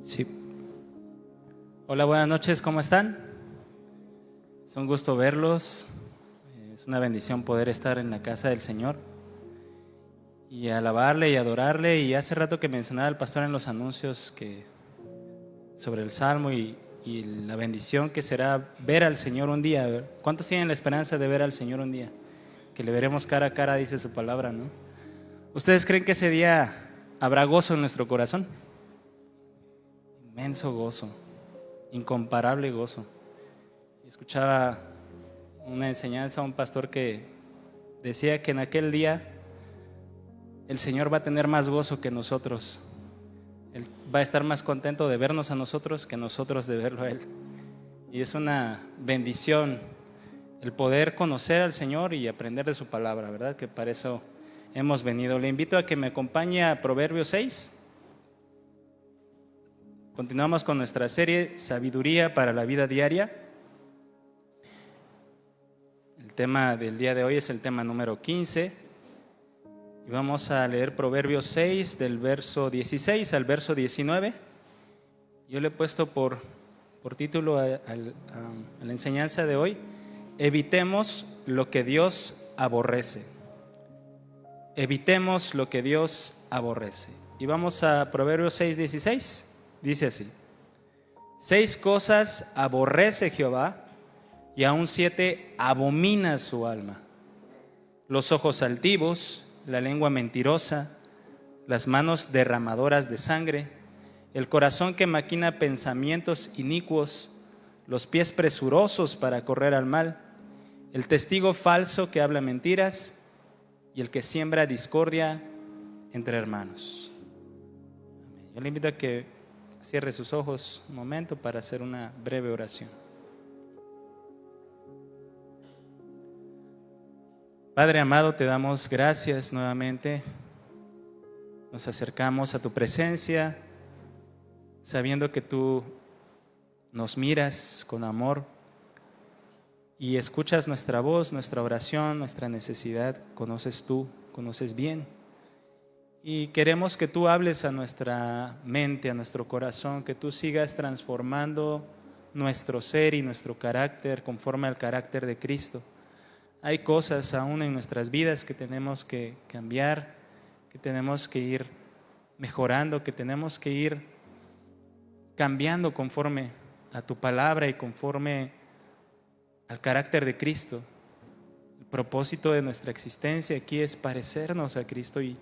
Sí. Hola, buenas noches, ¿cómo están? Es un gusto verlos. Es una bendición poder estar en la casa del Señor y alabarle y adorarle. Y hace rato que mencionaba el pastor en los anuncios sobre el Salmo y la bendición que será ver al Señor un día. ¿Cuántos tienen la esperanza de ver al Señor un día? Que le veremos cara a cara, dice su palabra, ¿no? ¿Ustedes creen que ese día habrá gozo en nuestro corazón? Inmenso gozo, incomparable gozo. Escuchaba una enseñanza a un pastor que decía que en aquel día el Señor va a tener más gozo que nosotros. Él va a estar más contento de vernos a nosotros que nosotros de verlo a Él. Y es una bendición el poder conocer al Señor y aprender de su palabra, ¿verdad? Que para eso hemos venido. Le invito a que me acompañe a Proverbios 6. Continuamos con nuestra serie Sabiduría para la vida diaria. El tema del día de hoy es el tema número 15 y vamos a leer Proverbios 6 del verso 16 al verso 19. Yo le he puesto por título a la enseñanza de hoy: evitemos lo que Dios aborrece. Evitemos lo que Dios aborrece. Y vamos a Proverbios 6:16. Dice así: 6 cosas aborrece Jehová, y aún 7 abomina su alma: los ojos altivos, la lengua mentirosa, las manos derramadoras de sangre, el corazón que maquina pensamientos inicuos, los pies presurosos para correr al mal, el testigo falso que habla mentiras y el que siembra discordia entre hermanos. Yo le invito a que cierre sus ojos un momento para hacer una breve oración. Padre amado, te damos gracias nuevamente. Nos acercamos a tu presencia sabiendo que tú nos miras con amor y escuchas nuestra voz, nuestra oración, nuestra necesidad. Conoces tú, conoces bien. Y queremos que tú hables a nuestra mente, a nuestro corazón, que tú sigas transformando nuestro ser y nuestro carácter conforme al carácter de Cristo. Hay cosas aún en nuestras vidas que tenemos que cambiar, que tenemos que ir mejorando, que tenemos que ir cambiando conforme a tu palabra y conforme al carácter de Cristo. El propósito de nuestra existencia aquí es parecernos a Cristo y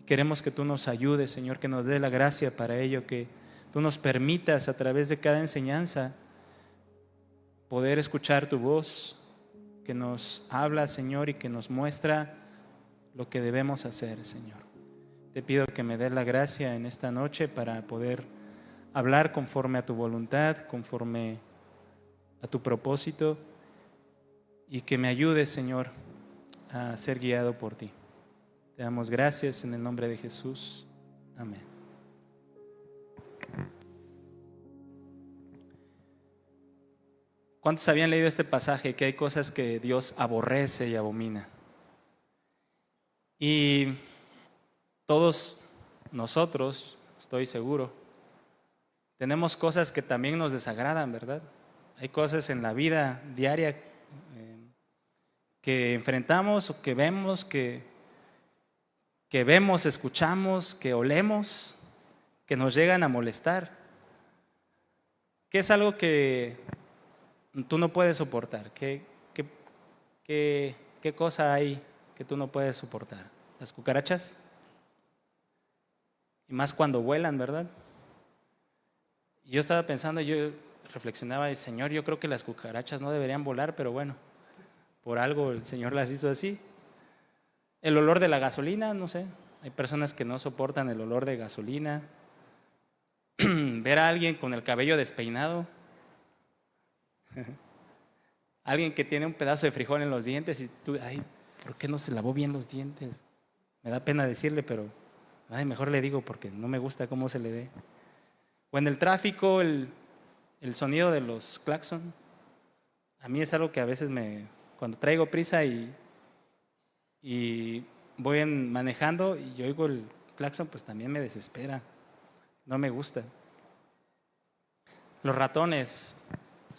queremos que tú nos ayudes, Señor, que nos dé la gracia para ello, que tú nos permitas a través de cada enseñanza poder escuchar tu voz, que nos habla, Señor, y que nos muestra lo que debemos hacer, Señor. Te pido que me des la gracia en esta noche para poder hablar conforme a tu voluntad, conforme a tu propósito, y que me ayudes, Señor, a ser guiado por ti. Te damos gracias en el nombre de Jesús. Amén. ¿Cuántos habían leído este pasaje? Que hay cosas que Dios aborrece y abomina. Y todos nosotros, estoy seguro, tenemos cosas que también nos desagradan, ¿verdad? Hay cosas en la vida diaria que enfrentamos o que vemos, que vemos, escuchamos, que olemos, que nos llegan a molestar, que es algo que tú no puedes soportar. ¿Qué cosa hay que tú no puedes soportar? ¿Las cucarachas? Y más cuando vuelan, ¿verdad? Y yo estaba pensando, yo reflexionaba, Señor, yo creo que las cucarachas no deberían volar, pero bueno, por algo el Señor las hizo así. El olor de la gasolina, no sé, hay personas que no soportan el olor de gasolina. Ver a alguien con el cabello despeinado, alguien que tiene un pedazo de frijol en los dientes y tú, ay, ¿por qué no se lavó bien los dientes? Me da pena decirle, pero mejor le digo porque no me gusta cómo se le ve. O en el tráfico, el sonido de los claxon. A mí es algo que a veces cuando traigo prisa y voy manejando y yo oigo el claxon, pues también me desespera, no me gusta. Los ratones,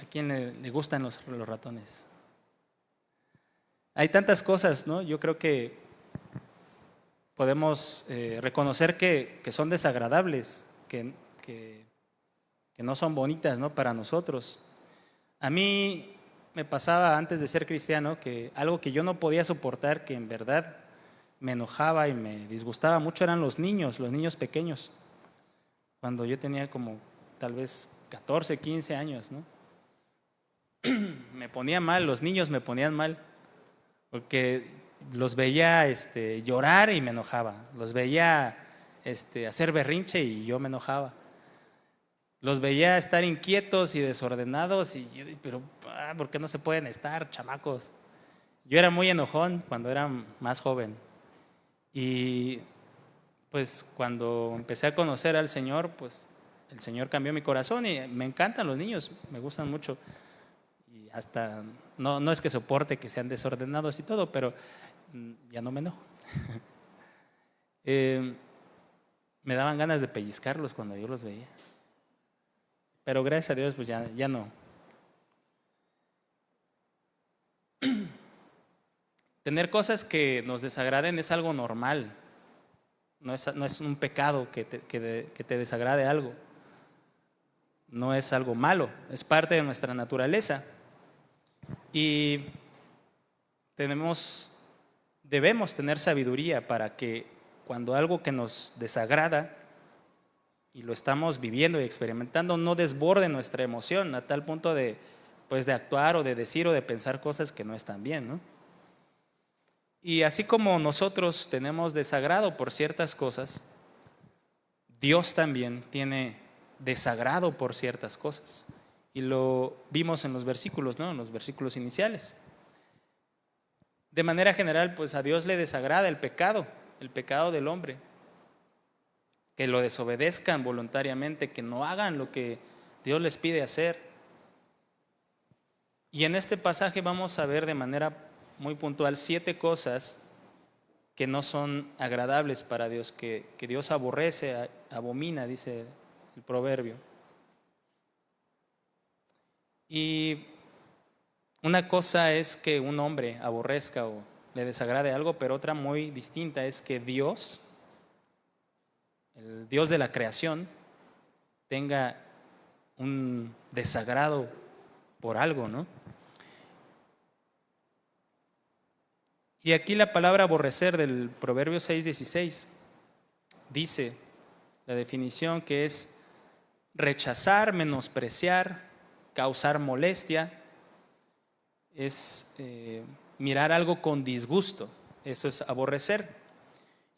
¿a quién le gustan los ratones? Hay tantas cosas, ¿no? Yo creo que podemos reconocer que son desagradables, que no son bonitas, ¿no? Para nosotros. A mí me pasaba antes de ser cristiano que algo que yo no podía soportar, que en verdad me enojaba y me disgustaba mucho, eran los niños pequeños. Cuando yo tenía como tal vez 14, 15 años, ¿no? Me ponía mal, los niños me ponían mal, porque los veía llorar y me enojaba, los veía hacer berrinche y yo me enojaba, los veía estar inquietos y desordenados y yo, pero ¿por qué no se pueden estar, chamacos? Yo era muy enojón cuando era más joven y pues cuando empecé a conocer al Señor, pues el Señor cambió mi corazón y me encantan los niños, me gustan mucho. Y hasta, no es que soporte que sean desordenados y todo, pero ya no me enojo. Me daban ganas de pellizcarlos cuando yo los veía. Pero gracias a Dios, pues ya no. Tener cosas que nos desagraden es algo normal. No es un pecado que te desagrade algo. No es algo malo, es parte de nuestra naturaleza. Y debemos tener sabiduría para que cuando algo que nos desagrada y lo estamos viviendo y experimentando no desborde nuestra emoción a tal punto de actuar o de decir o de pensar cosas que no están bien, ¿no? Y así como nosotros tenemos desagrado por ciertas cosas, Dios también tiene desagrado por ciertas cosas. Y lo vimos en los versículos, ¿no? En los versículos iniciales. De manera general, pues a Dios le desagrada el pecado del hombre. Que lo desobedezcan voluntariamente, que no hagan lo que Dios les pide hacer. Y en este pasaje vamos a ver de manera muy puntual 7 cosas que no son agradables para Dios, que Dios aborrece, abomina, dice el proverbio. Y una cosa es que un hombre aborrezca o le desagrade algo, pero otra muy distinta es que Dios, el Dios de la creación, tenga un desagrado por algo, ¿no? Y aquí la palabra aborrecer del Proverbio 6:16 dice la definición que es rechazar, menospreciar, causar molestia, es mirar algo con disgusto, eso es aborrecer.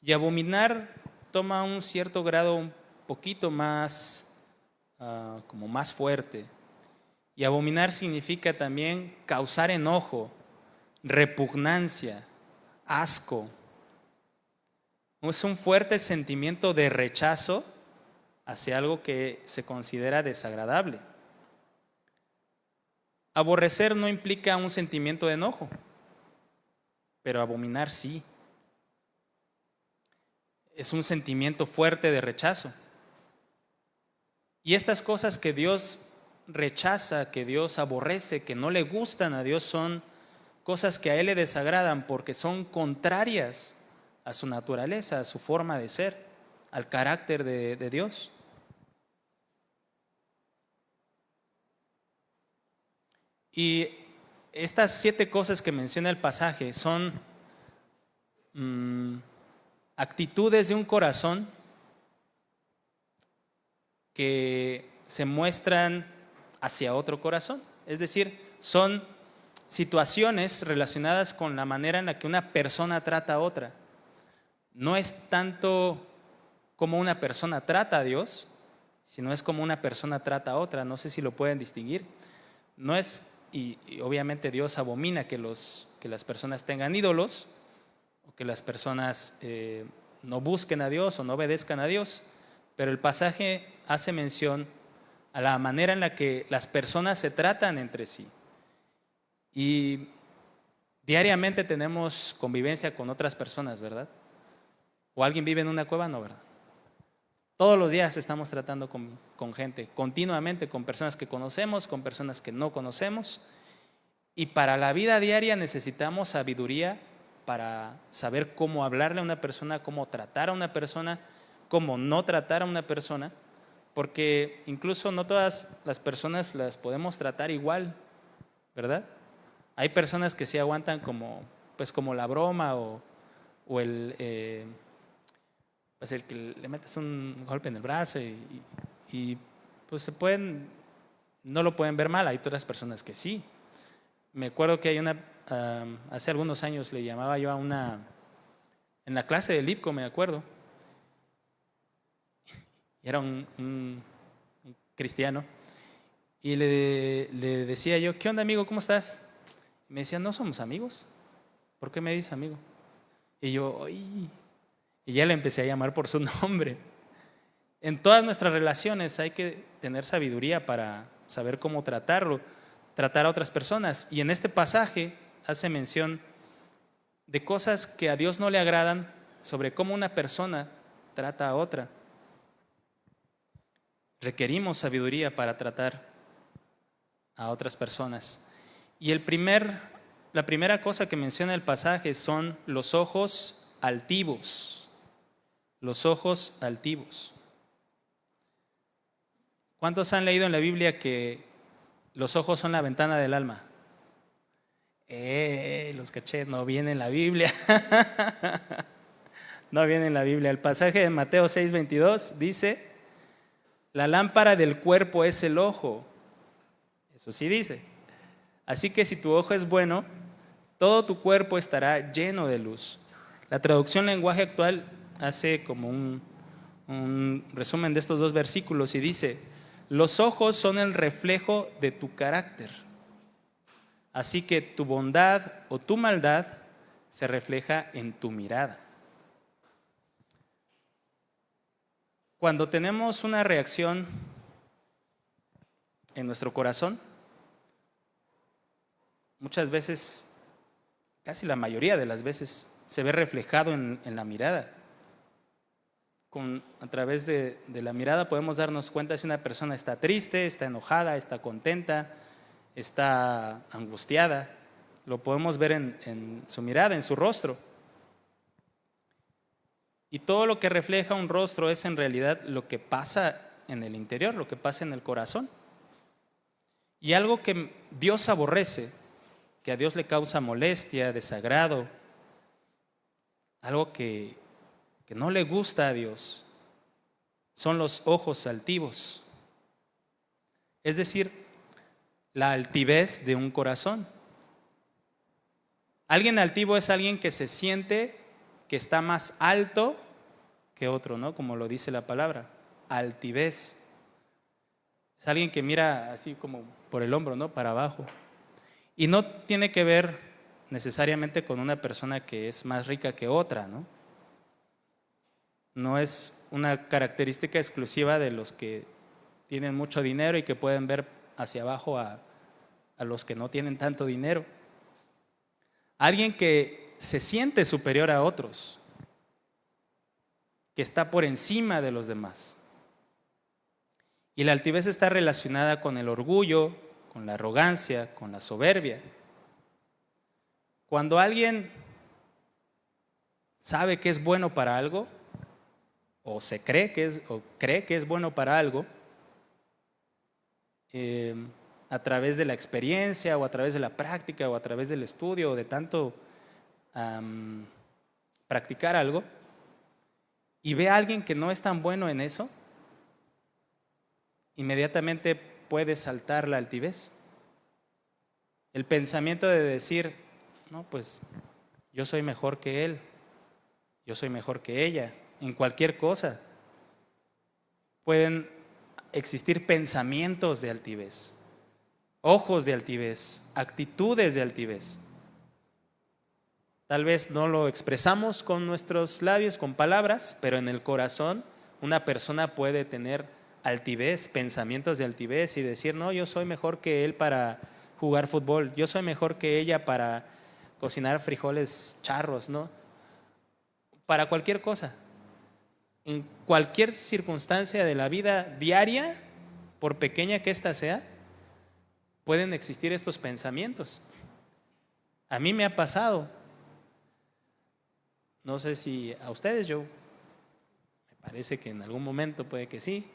Y abominar toma un cierto grado un poquito más, como más fuerte. Y abominar significa también causar enojo, repugnancia, asco. Es un fuerte sentimiento de rechazo hacia algo que se considera desagradable. Aborrecer no implica un sentimiento de enojo, pero abominar sí. Es un sentimiento fuerte de rechazo. Y estas cosas que Dios rechaza, que Dios aborrece, que no le gustan a Dios, son cosas que a Él le desagradan porque son contrarias a su naturaleza, a su forma de ser, al carácter de Dios. Y estas 7 cosas que menciona el pasaje son actitudes de un corazón que se muestran hacia otro corazón. Es decir, son situaciones relacionadas con la manera en la que una persona trata a otra. No es tanto como una persona trata a Dios, sino es como una persona trata a otra. No sé si lo pueden distinguir. No es, y obviamente Dios abomina que las personas tengan ídolos, o que las personas no busquen a Dios o no obedezcan a Dios, pero el pasaje hace mención a la manera en la que las personas se tratan entre sí. Y diariamente tenemos convivencia con otras personas, ¿verdad? ¿O alguien vive en una cueva? No, ¿verdad? Todos los días estamos tratando con gente, continuamente, con personas que conocemos, con personas que no conocemos. Y para la vida diaria necesitamos sabiduría para saber cómo hablarle a una persona, cómo tratar a una persona, cómo no tratar a una persona, porque incluso no todas las personas las podemos tratar igual, ¿verdad? Hay personas que sí aguantan como la broma o pues el que le metes un golpe en el brazo y pues no lo pueden ver mal. Hay otras personas que sí. Me acuerdo que hace algunos años le llamaba yo en la clase del IPCO, me acuerdo, y era un cristiano, y le decía yo, ¿qué onda, amigo? ¿Cómo estás? Y me decía, no somos amigos. ¿Por qué me dices amigo? Y yo, ¡ay! Y ya le empecé a llamar por su nombre. En todas nuestras relaciones hay que tener sabiduría para saber cómo tratar a otras personas. Y en este pasaje hace mención de cosas que a Dios no le agradan sobre cómo una persona trata a otra. Requerimos sabiduría para tratar a otras personas. Y la primera cosa que menciona el pasaje son los ojos altivos. Los ojos altivos. ¿Cuántos han leído en la Biblia que los ojos son la ventana del alma? Los caché, no viene en la Biblia. No viene en la Biblia. El pasaje de Mateo 6:22 dice, la lámpara del cuerpo es el ojo. Eso sí dice. Así que si tu ojo es bueno, todo tu cuerpo estará lleno de luz. La traducción lenguaje actual hace como un resumen de estos dos versículos y dice, los ojos son el reflejo de tu carácter. Así que tu bondad o tu maldad se refleja en tu mirada. Cuando tenemos una reacción en nuestro corazón, muchas veces, casi la mayoría de las veces, se ve reflejado en la mirada. A través de la mirada podemos darnos cuenta si una persona está triste, está enojada, está contenta, está angustiada. Lo podemos ver en su mirada, en su rostro. Y todo lo que refleja un rostro es en realidad lo que pasa en el interior, lo que pasa en el corazón. Y algo que Dios aborrece, que a Dios le causa molestia, desagrado, algo que no le gusta a Dios, son los ojos altivos. Es decir, la altivez de un corazón. Alguien altivo es alguien que se siente que está más alto que otro, ¿no? Como lo dice la palabra, altivez. Es alguien que mira así como por el hombro, ¿no? Para abajo. Y no tiene que ver necesariamente con una persona que es más rica que otra, ¿no? No es una característica exclusiva de los que tienen mucho dinero y que pueden ver hacia abajo a los que no tienen tanto dinero. Alguien que se siente superior a otros, que está por encima de los demás. Y la altivez está relacionada con el orgullo, con la arrogancia, con la soberbia. Cuando alguien sabe que es bueno para algo, o cree que es bueno para algo, a través de la experiencia o a través de la práctica o a través del estudio o de tanto practicar algo, y ve a alguien que no es tan bueno en eso, inmediatamente puede saltar la altivez. El pensamiento de decir, no, pues yo soy mejor que él, yo soy mejor que ella, en cualquier cosa. Pueden existir pensamientos de altivez, ojos de altivez, actitudes de altivez. Tal vez no lo expresamos con nuestros labios, con palabras, pero en el corazón una persona puede tener altivez, pensamientos de altivez y decir, no, yo soy mejor que él para jugar fútbol, yo soy mejor que ella para cocinar frijoles charros, ¿no? Para cualquier cosa. En cualquier circunstancia de la vida diaria, por pequeña que ésta sea, pueden existir estos pensamientos. A mí me ha pasado, no sé si a ustedes, me parece que en algún momento puede que sí.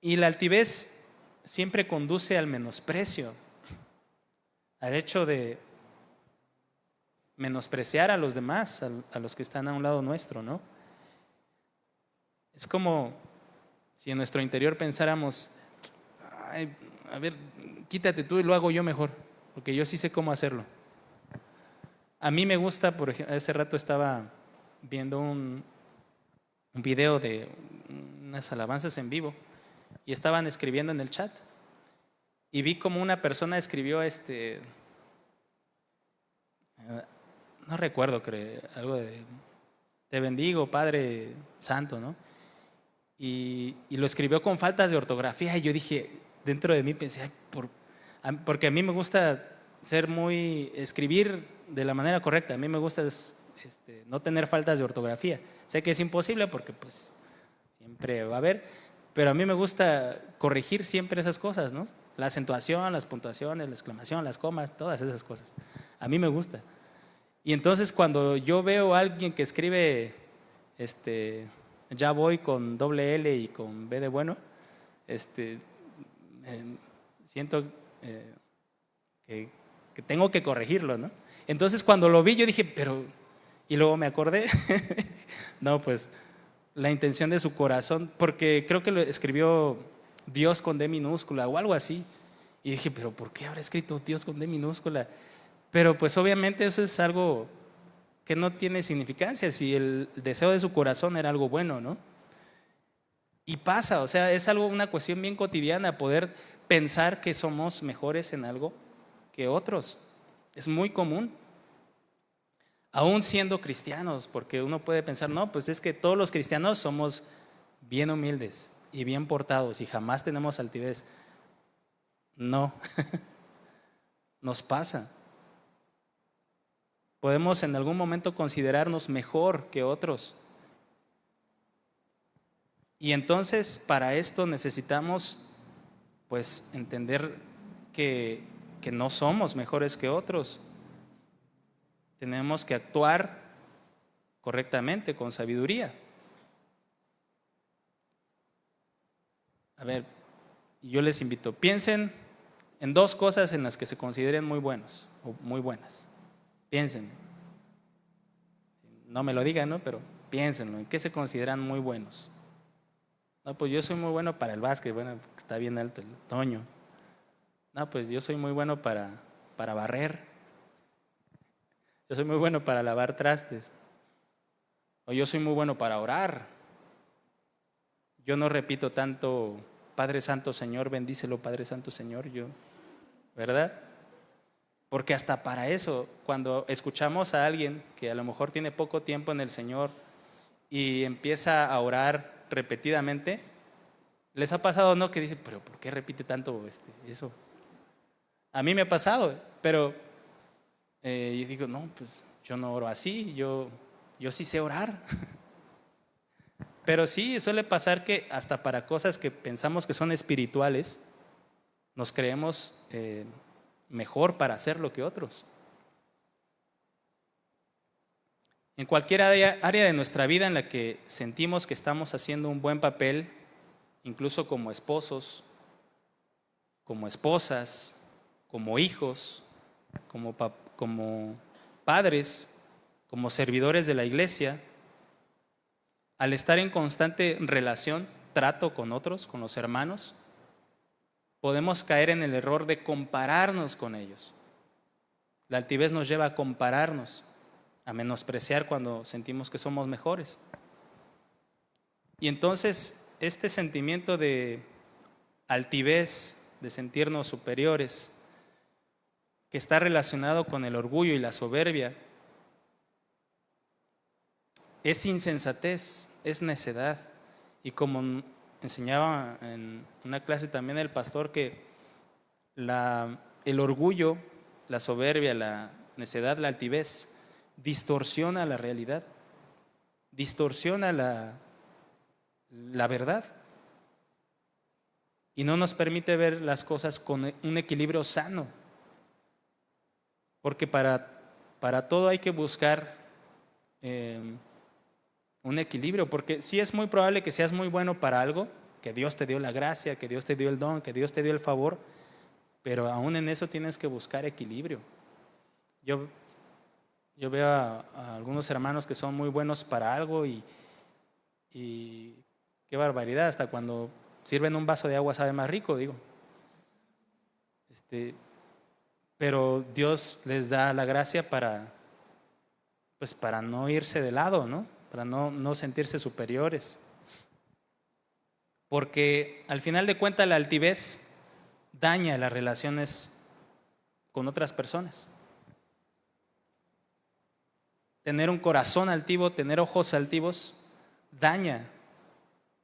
Y la altivez siempre conduce al menosprecio, al hecho de menospreciar a los demás, a los que están a un lado nuestro, ¿no? Es como si en nuestro interior pensáramos, ay, a ver, quítate tú y lo hago yo mejor, porque yo sí sé cómo hacerlo. A mí me gusta, por ejemplo, hace rato estaba viendo un video de unas alabanzas en vivo y estaban escribiendo en el chat y vi como una persona escribió no recuerdo, creo, algo de te bendigo, Padre Santo, ¿no? Y lo escribió con faltas de ortografía y yo dije, dentro de mí pensé, ay, porque a mí me gusta escribir de la manera correcta, a mí me gusta no tener faltas de ortografía. Sé que es imposible porque pues siempre va a haber, pero a mí me gusta corregir siempre esas cosas, ¿no? La acentuación, las puntuaciones, la exclamación, las comas, todas esas cosas. A mí me gusta. Y entonces cuando yo veo a alguien que escribe, ya voy con doble L y con B de bueno, siento que tengo que corregirlo, ¿no? Entonces cuando lo vi yo dije, y luego me acordé, no, pues la intención de su corazón, porque creo que lo escribió Dios con D minúscula o algo así. Y dije, pero ¿por qué habrá escrito Dios con D minúscula? Pero pues obviamente eso es algo que no tiene significancia, si el deseo de su corazón era algo bueno, ¿no? Y pasa, o sea, es una cuestión bien cotidiana poder pensar que somos mejores en algo que otros. Es muy común, aún siendo cristianos, porque uno puede pensar, no, pues es que todos los cristianos somos bien humildes y bien portados y jamás tenemos altivez. No, nos pasa. Podemos en algún momento considerarnos mejor que otros. Y entonces para esto necesitamos pues entender que no somos mejores que otros. Tenemos que actuar correctamente, con sabiduría. A ver, yo les invito, piensen en dos cosas en las que se consideren muy buenos o muy buenas. Piensen. No me lo digan, ¿no? Pero piénsenlo, ¿en qué se consideran muy buenos? No, pues yo soy muy bueno para el básquet, bueno, está bien alto el Toño. No, pues yo soy muy bueno para barrer. Yo soy muy bueno para lavar trastes. O yo soy muy bueno para orar. Yo no repito tanto, Padre Santo Señor, bendícelo, Padre Santo Señor, ¿verdad? Porque hasta para eso, cuando escuchamos a alguien que a lo mejor tiene poco tiempo en el Señor y empieza a orar repetidamente, ¿les ha pasado no? Que dice, pero ¿por qué repite tanto eso? A mí me ha pasado, pero yo digo, no, pues yo no oro así, yo sí sé orar. Pero sí, suele pasar que hasta para cosas que pensamos que son espirituales, nos creemos mejor para hacerlo que otros. En cualquier área de nuestra vida en la que sentimos que estamos haciendo un buen papel, incluso como esposos, como esposas, como hijos, como padres, como servidores de la iglesia, al estar en constante relación, trato con otros, con los hermanos, podemos caer en el error de compararnos con ellos. La altivez nos lleva a compararnos, a menospreciar cuando sentimos que somos mejores. Y entonces este sentimiento de altivez, de sentirnos superiores, que está relacionado con el orgullo y la soberbia, es insensatez, es necedad. Y como enseñaba en una clase también el pastor, que el orgullo, la soberbia, la necedad, la altivez, distorsiona la realidad. distorsiona la verdad y no nos permite ver las cosas con un equilibrio sano. Porque para todo hay que buscar un equilibrio, porque sí es muy probable que seas muy bueno para algo, que Dios te dio la gracia, que Dios te dio el don, que Dios te dio el favor, pero aún en eso tienes que buscar equilibrio. Yo veo a algunos hermanos que son muy buenos para algo y qué barbaridad, hasta cuando sirven un vaso de agua sabe más rico, digo. Pero Dios les da la gracia para no irse de lado, ¿no? Para no sentirse superiores. Porque al final de cuentas la altivez daña las relaciones con otras personas. Tener un corazón altivo, tener ojos altivos, daña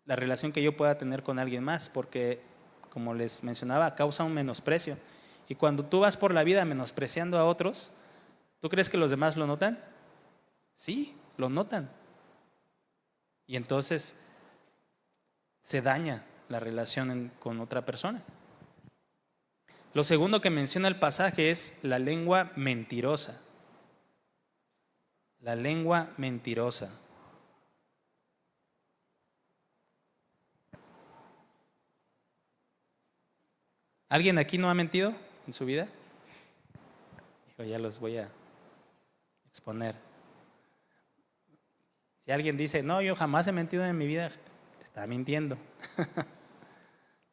la relación que yo pueda tener con alguien más, porque, como les mencionaba, causa un menosprecio. Y cuando tú vas por la vida menospreciando a otros, ¿tú crees que los demás lo notan? Sí, lo notan. Y entonces se daña la relación con otra persona. Lo segundo que menciona el pasaje es la lengua mentirosa. La lengua mentirosa. ¿Alguien aquí no ha mentido en su vida? Hijo, ya los voy a exponer. Si alguien dice, no, yo jamás he mentido en mi vida, está mintiendo.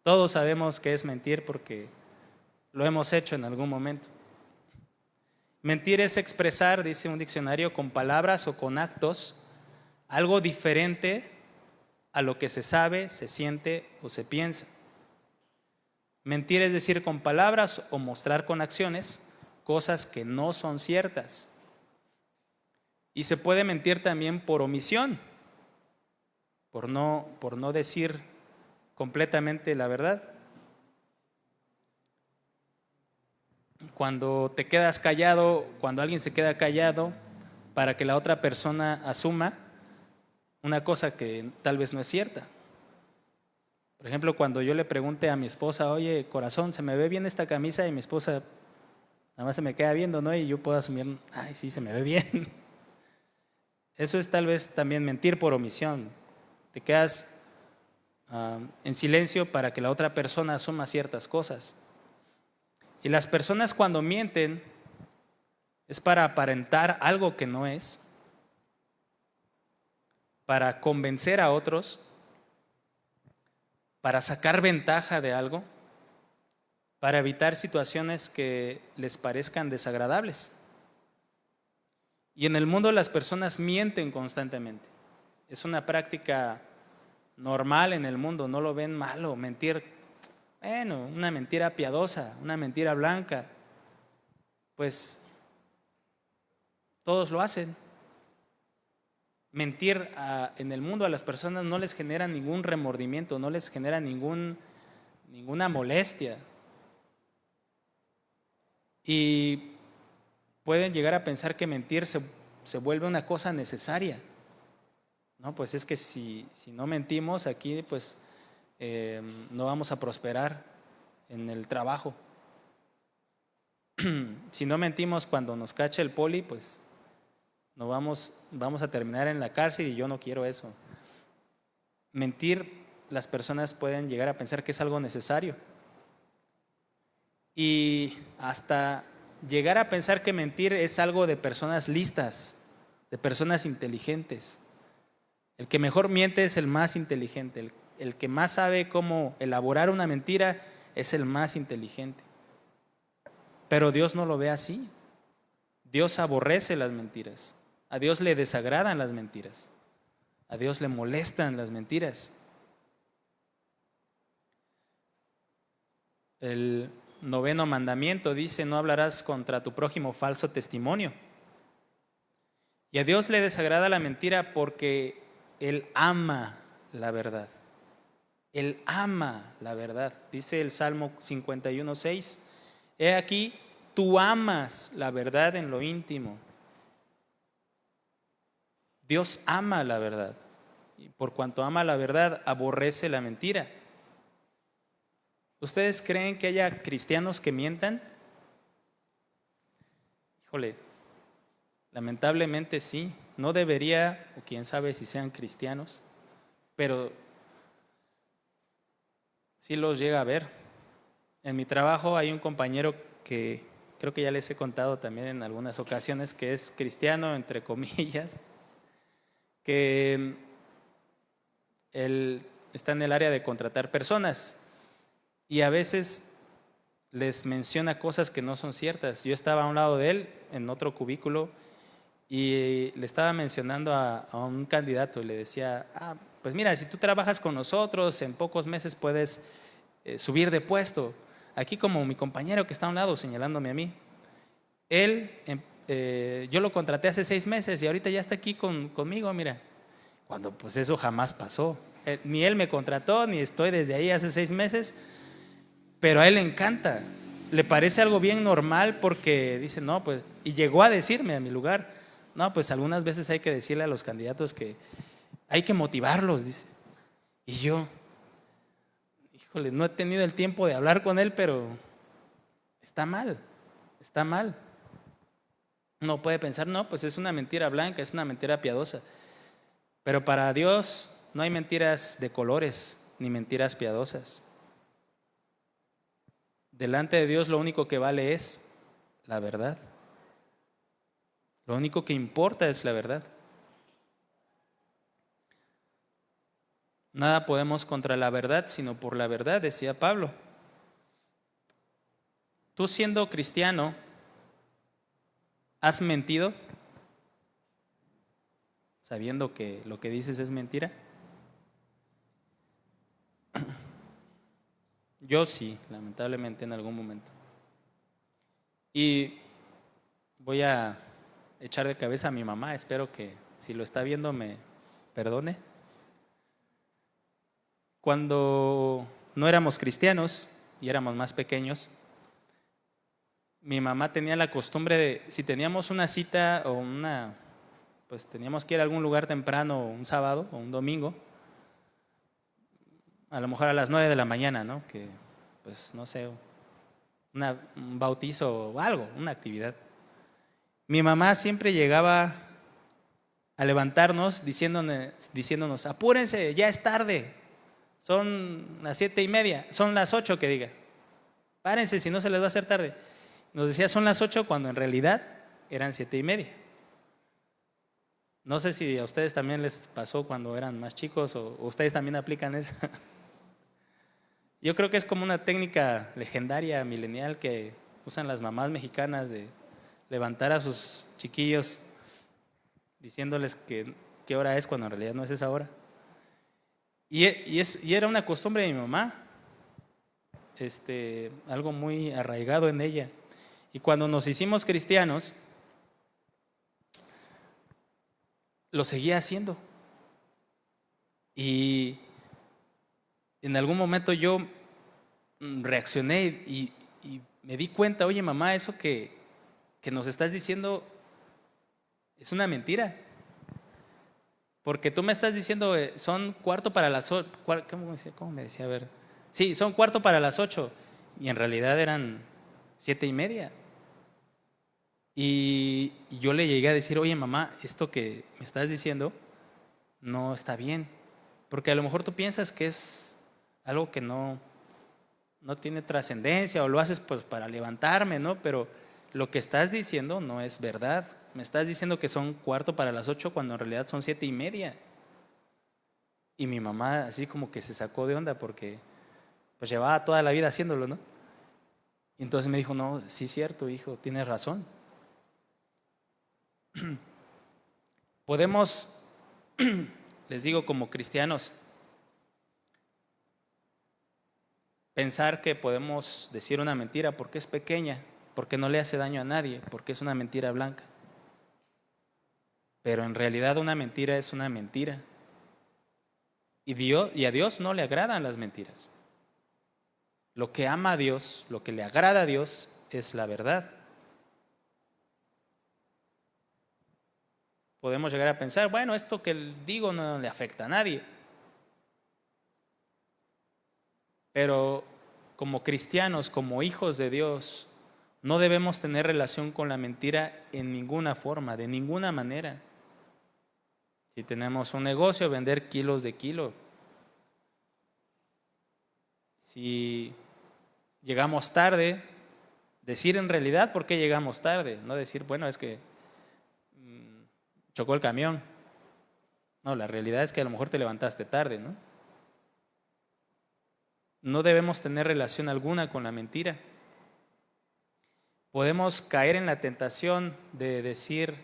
Todos sabemos que es mentir porque lo hemos hecho en algún momento. Mentir es expresar, dice un diccionario, con palabras o con actos algo diferente a lo que se sabe, se siente o se piensa. Mentir es decir con palabras o mostrar con acciones cosas que no son ciertas. Y se puede mentir también por omisión, por no decir completamente la verdad. Cuando te quedas callado, cuando alguien se queda callado para que la otra persona asuma una cosa que tal vez no es cierta. Por ejemplo, cuando yo le pregunte a mi esposa, oye, corazón, ¿se me ve bien esta camisa? Y mi esposa nada más se me queda viendo, ¿no? Y yo puedo asumir, ay, sí, se me ve bien. Eso es tal vez también mentir por omisión. Te quedas en silencio para que la otra persona asuma ciertas cosas. Y las personas cuando mienten es para aparentar algo que no es, para convencer a otros, para sacar ventaja de algo, para evitar situaciones que les parezcan desagradables. Y en el mundo las personas mienten constantemente. Es una práctica normal en el mundo, no lo ven malo, mentir. Bueno, una mentira piadosa, una mentira blanca, pues todos lo hacen. Mentir en el mundo a las personas no les genera ningún remordimiento, no les genera ninguna molestia. Y pueden llegar a pensar que mentir se vuelve una cosa necesaria. No, pues es que si no mentimos aquí, pues no vamos a prosperar en el trabajo. Si no mentimos cuando nos cacha el poli, pues no vamos a terminar en la cárcel y yo no quiero eso. Mentir, las personas pueden llegar a pensar que es algo necesario. Y hasta llegar a pensar que mentir es algo de personas listas, de personas inteligentes. El que mejor miente es el más inteligente. El que más sabe cómo elaborar una mentira es el más inteligente. Pero Dios no lo ve así. Dios aborrece las mentiras. A Dios le desagradan las mentiras. A Dios le molestan las mentiras. El 9º mandamiento dice, no hablarás contra tu prójimo falso testimonio. Y a Dios le desagrada la mentira porque Él ama la verdad. Él ama la verdad. Dice el Salmo 51:6, he aquí, tú amas la verdad en lo íntimo. Dios ama la verdad. Y por cuanto ama la verdad, aborrece la mentira. ¿Ustedes creen que haya cristianos que mientan? Híjole, lamentablemente sí. No debería, o quién sabe si sean cristianos, pero sí los llega a ver. En mi trabajo hay un compañero que creo que ya les he contado también en algunas ocasiones, que es cristiano, entre comillas, que él está en el área de contratar personas y a veces les menciona cosas que no son ciertas. Yo estaba a un lado de él, en otro cubículo, y le estaba mencionando a un candidato y le decía, pues mira, si tú trabajas con nosotros, en pocos meses puedes subir de puesto. Aquí como mi compañero que está a un lado señalándome a mí, él, yo lo contraté hace 6 meses y ahorita ya está aquí conmigo, mira, cuando pues eso jamás pasó. Ni él me contrató, ni estoy desde ahí hace 6 meses, pero a él le encanta, le parece algo bien normal porque dice, no, pues, y llegó a decirme a mi lugar, no, pues algunas veces hay que decirle a los candidatos que hay que motivarlos, dice. Y yo, híjole, no he tenido el tiempo de hablar con él, pero está mal, está mal. Uno puede pensar, no, pues es una mentira blanca, es una mentira piadosa. Pero para Dios no hay mentiras de colores ni mentiras piadosas. Delante de Dios lo único que vale es la verdad. Lo único que importa es la verdad. Nada podemos contra la verdad, sino por la verdad, decía Pablo. Tú siendo cristiano, ¿has mentido sabiendo que lo que dices es mentira? Yo sí, lamentablemente en algún momento. Y voy a echar de cabeza a mi mamá, espero que si lo está viendo me perdone. Cuando no éramos cristianos y éramos más pequeños, mi mamá tenía la costumbre de, si teníamos una cita o pues teníamos que ir a algún lugar temprano, un sábado o un domingo, a lo mejor a las 9 de la mañana, ¿no? Que, pues no sé, un bautizo o algo, una actividad. Mi mamá siempre llegaba a levantarnos diciéndonos, apúrense, ya es tarde, son las 7:30, son las 8 que diga, párense si no se les va a hacer tarde. Nos decía son las 8 cuando en realidad eran 7:30. No sé si a ustedes también les pasó cuando eran más chicos o ustedes también aplican eso. Yo creo que es como una técnica legendaria, milenial, que usan las mamás mexicanas de levantar a sus chiquillos diciéndoles que qué hora es cuando en realidad no es esa hora. Y era una costumbre de mi mamá, algo muy arraigado en ella. Y cuando nos hicimos cristianos, lo seguía haciendo. Y en algún momento yo reaccioné y me di cuenta, oye mamá, eso que nos estás diciendo es una mentira. Porque tú me estás diciendo, son 7:45, ¿cómo me decía? A ver, sí, son 7:45 y en realidad eran 7:30. Y yo le llegué a decir, oye mamá, esto que me estás diciendo no está bien. Porque a lo mejor tú piensas que es algo que no tiene trascendencia o lo haces pues para levantarme, ¿no? Pero lo que estás diciendo no es verdad. Me estás diciendo que son 7:45 cuando en realidad son 7:30. Y mi mamá así como que se sacó de onda porque pues llevaba toda la vida haciéndolo, ¿no? Y entonces me dijo, no, sí es cierto, hijo, tienes razón. Podemos, les digo como cristianos, pensar que podemos decir una mentira porque es pequeña, porque no le hace daño a nadie, porque es una mentira blanca. Pero en realidad una mentira es una mentira. Y a Dios no le agradan las mentiras. Lo que ama a Dios, lo que le agrada a Dios es la verdad. podemos llegar a pensar, bueno, esto que digo no le afecta a nadie. Pero como cristianos, como hijos de Dios, no debemos tener relación con la mentira en ninguna forma, de ninguna manera. Si tenemos un negocio, vender kilos de kilo. Si llegamos tarde, decir en realidad por qué llegamos tarde, no decir, bueno, es que chocó el camión. No, la realidad es que a lo mejor te levantaste tarde, ¿no? No debemos tener relación alguna con la mentira. Podemos caer en la tentación de decir,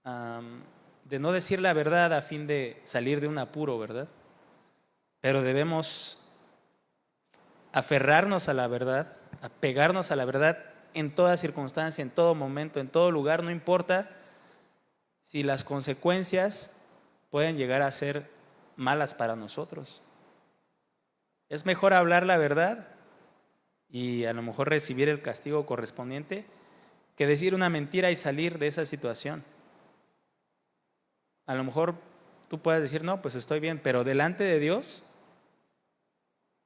de no decir la verdad a fin de salir de un apuro, ¿verdad? Pero debemos aferrarnos a la verdad, apegarnos a la verdad en toda circunstancia, en todo momento, en todo lugar, no importa si las consecuencias pueden llegar a ser malas para nosotros. Es mejor hablar la verdad y a lo mejor recibir el castigo correspondiente que decir una mentira y salir de esa situación. A lo mejor tú puedes decir, no, pues estoy bien, pero delante de Dios,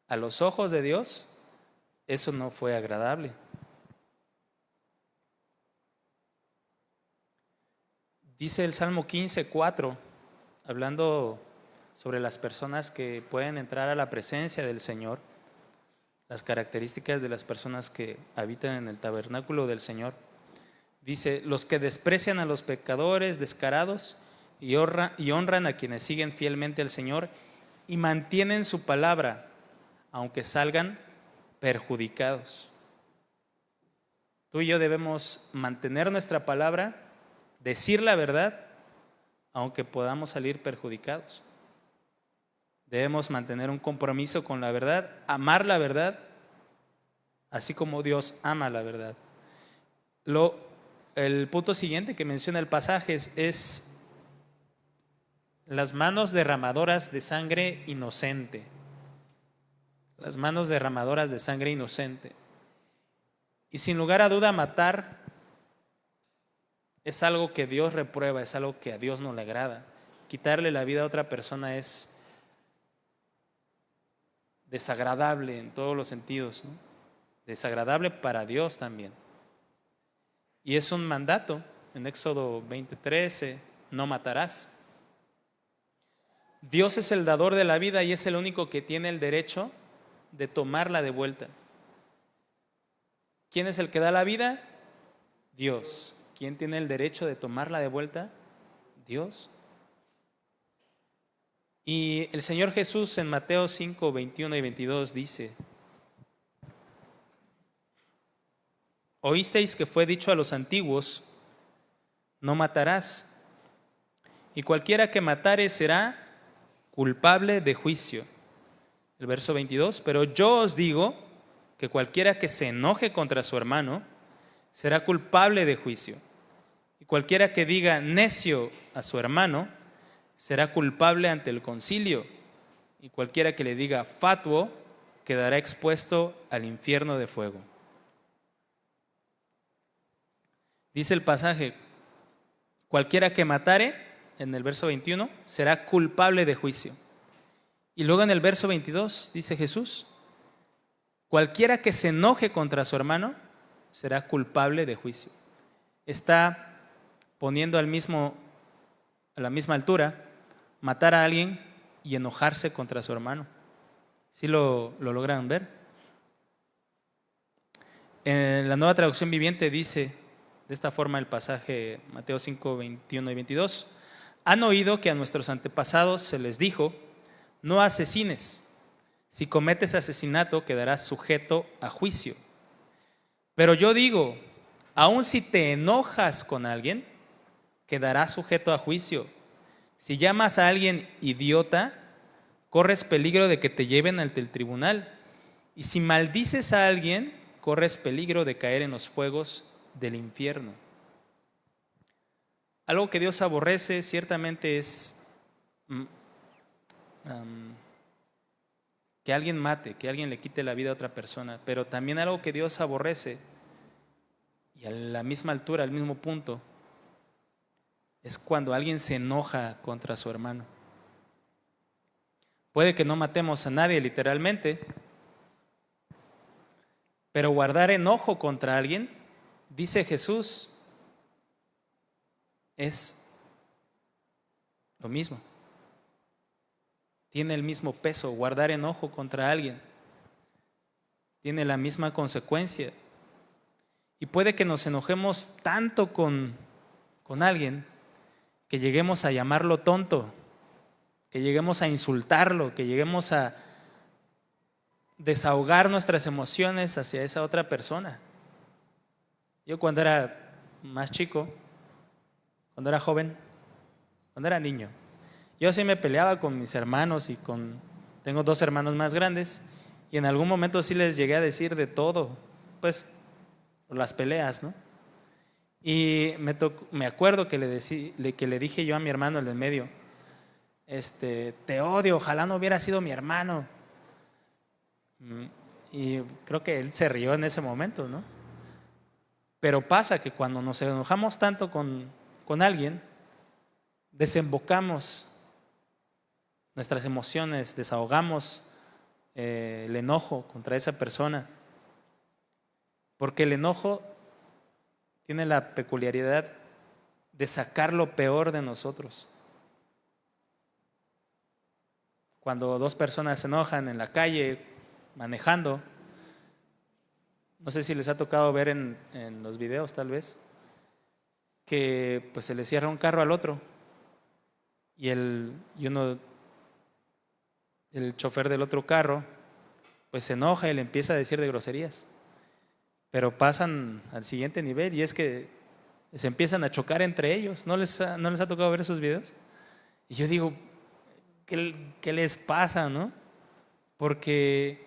a los ojos de Dios, eso no fue agradable. Dice el Salmo 15:4, hablando sobre las personas que pueden entrar a la presencia del Señor, las características de las personas que habitan en el tabernáculo del Señor. Dice, los que desprecian a los pecadores descarados y honran a quienes siguen fielmente al Señor y mantienen su palabra, aunque salgan perjudicados. Tú y yo debemos mantener nuestra palabra, decir la verdad, aunque podamos salir perjudicados. Debemos mantener un compromiso con la verdad, amar la verdad, así como Dios ama la verdad. El punto siguiente que menciona el pasaje es las manos derramadoras de sangre inocente. Las manos derramadoras de sangre inocente. Y sin lugar a duda, matar es algo que Dios reprueba, es algo que a Dios no le agrada. Quitarle la vida a otra persona es desagradable en todos los sentidos, ¿no? Desagradable para Dios también. Y es un mandato en Éxodo 20:13, no matarás. Dios es el dador de la vida y es el único que tiene el derecho de tomarla de vuelta. ¿Quién es el que da la vida? Dios. ¿Quién tiene el derecho de tomarla de vuelta? Dios. Y el Señor Jesús en Mateo 5:21 y 22 dice, oísteis que fue dicho a los antiguos, no matarás, y cualquiera que matare será culpable de juicio. El verso 22, pero yo os digo que cualquiera que se enoje contra su hermano será culpable de juicio. Y cualquiera que diga necio a su hermano será culpable ante el concilio. Y cualquiera que le diga fatuo quedará expuesto al infierno de fuego. Dice el pasaje, cualquiera que matare, en el verso 21, será culpable de juicio. Y luego en el verso 22 dice Jesús, cualquiera que se enoje contra su hermano será culpable de juicio. Está poniendo a la misma altura matar a alguien y enojarse contra su hermano. ¿Sí lo logran ver? En la Nueva Traducción Viviente dice de esta forma el pasaje Mateo 5:21 y 22. Han oído que a nuestros antepasados se les dijo, no asesines. Si cometes asesinato quedarás sujeto a juicio. Pero yo digo, aun si te enojas con alguien, quedarás sujeto a juicio. Si llamas a alguien idiota, corres peligro de que te lleven ante el tribunal. Y si maldices a alguien, corres peligro de caer en los fuegos del infierno. Algo que Dios aborrece ciertamente es que alguien mate, que alguien le quite la vida a otra persona, pero también algo que Dios aborrece, y a la misma altura, al mismo punto, es cuando alguien se enoja contra su hermano. Puede que no matemos a nadie literalmente, pero guardar enojo contra alguien, dice Jesús, es lo mismo. Tiene el mismo peso. Guardar enojo contra alguien tiene la misma consecuencia. Y puede que nos enojemos tanto con alguien que lleguemos a llamarlo tonto, que lleguemos a insultarlo, que lleguemos a desahogar nuestras emociones hacia esa otra persona. Yo cuando era más chico, cuando era joven, cuando era niño, yo sí me peleaba con mis hermanos tengo 2 hermanos más grandes y en algún momento sí les llegué a decir de todo, pues por las peleas, ¿no? Y me acuerdo que le dije yo a mi hermano, el de en medio, te odio, ojalá no hubiera sido mi hermano. Y creo que él se rió en ese momento, ¿no? Pero pasa que cuando nos enojamos tanto con alguien, desembocamos nuestras emociones, desahogamos el enojo contra esa persona. Porque el enojo tiene la peculiaridad de sacar lo peor de nosotros. Cuando 2 personas se enojan en la calle, manejando, no sé si les ha tocado ver en los videos tal vez, que pues se le cierra un carro al otro y el chofer del otro carro pues se enoja y le empieza a decir de groserías. Pero pasan al siguiente nivel y es que se empiezan a chocar entre ellos. ¿No les ha tocado ver esos videos? Y yo digo, ¿qué les pasa, no? Porque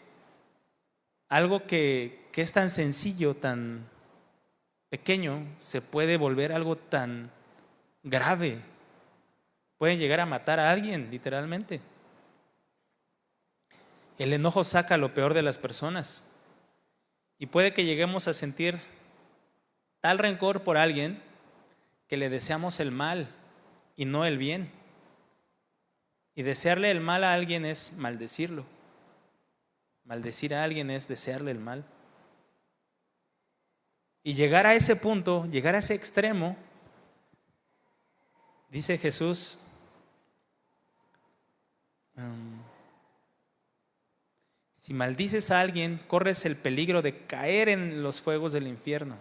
algo que es tan sencillo, tan pequeño, se puede volver algo tan grave. Pueden llegar a matar a alguien, literalmente. El enojo saca lo peor de las personas. Y puede que lleguemos a sentir tal rencor por alguien que le deseamos el mal y no el bien. Y desearle el mal a alguien es maldecirlo. Maldecir a alguien es desearle el mal. Y llegar a ese punto, llegar a ese extremo, dice Jesús, si maldices a alguien, corres el peligro de caer en los fuegos del infierno.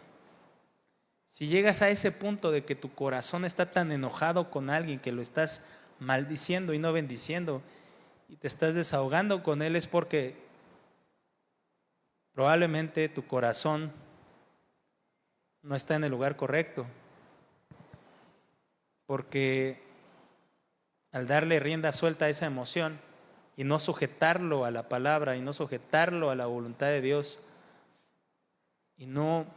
Si llegas a ese punto de que tu corazón está tan enojado con alguien que lo estás maldiciendo y no bendiciendo y te estás desahogando con él, es porque probablemente tu corazón no está en el lugar correcto. Porque al darle rienda suelta a esa emoción y no sujetarlo a la palabra y no sujetarlo a la voluntad de Dios y no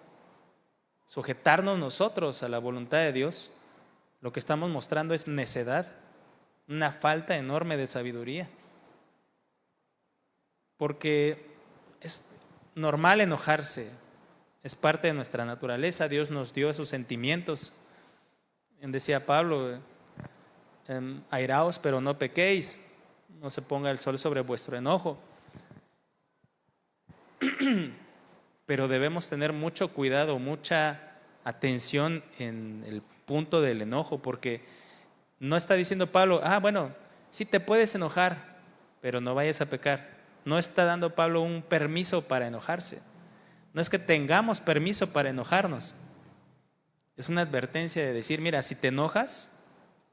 sujetarnos nosotros a la voluntad de Dios, lo que estamos mostrando es necedad, una falta enorme de sabiduría. Porque es normal enojarse, es parte de nuestra naturaleza. Dios nos dio esos sentimientos. Decía Pablo, airaos pero no pequéis, no se ponga el sol sobre vuestro enojo. Pero debemos tener mucho cuidado, mucha atención en el punto del enojo, porque no está diciendo Pablo, bueno, sí te puedes enojar, pero no vayas a pecar. No está dando Pablo un permiso para enojarse. No es que tengamos permiso para enojarnos. Es una advertencia de decir, mira, si te enojas,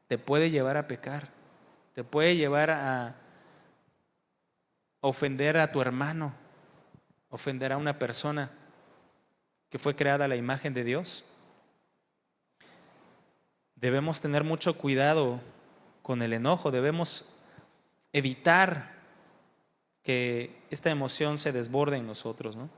te puede llevar a pecar, te puede llevar a ofender a tu hermano, ofender a una persona que fue creada a la imagen de Dios. Debemos tener mucho cuidado con el enojo, debemos evitar que esta emoción se desborde en nosotros, ¿no?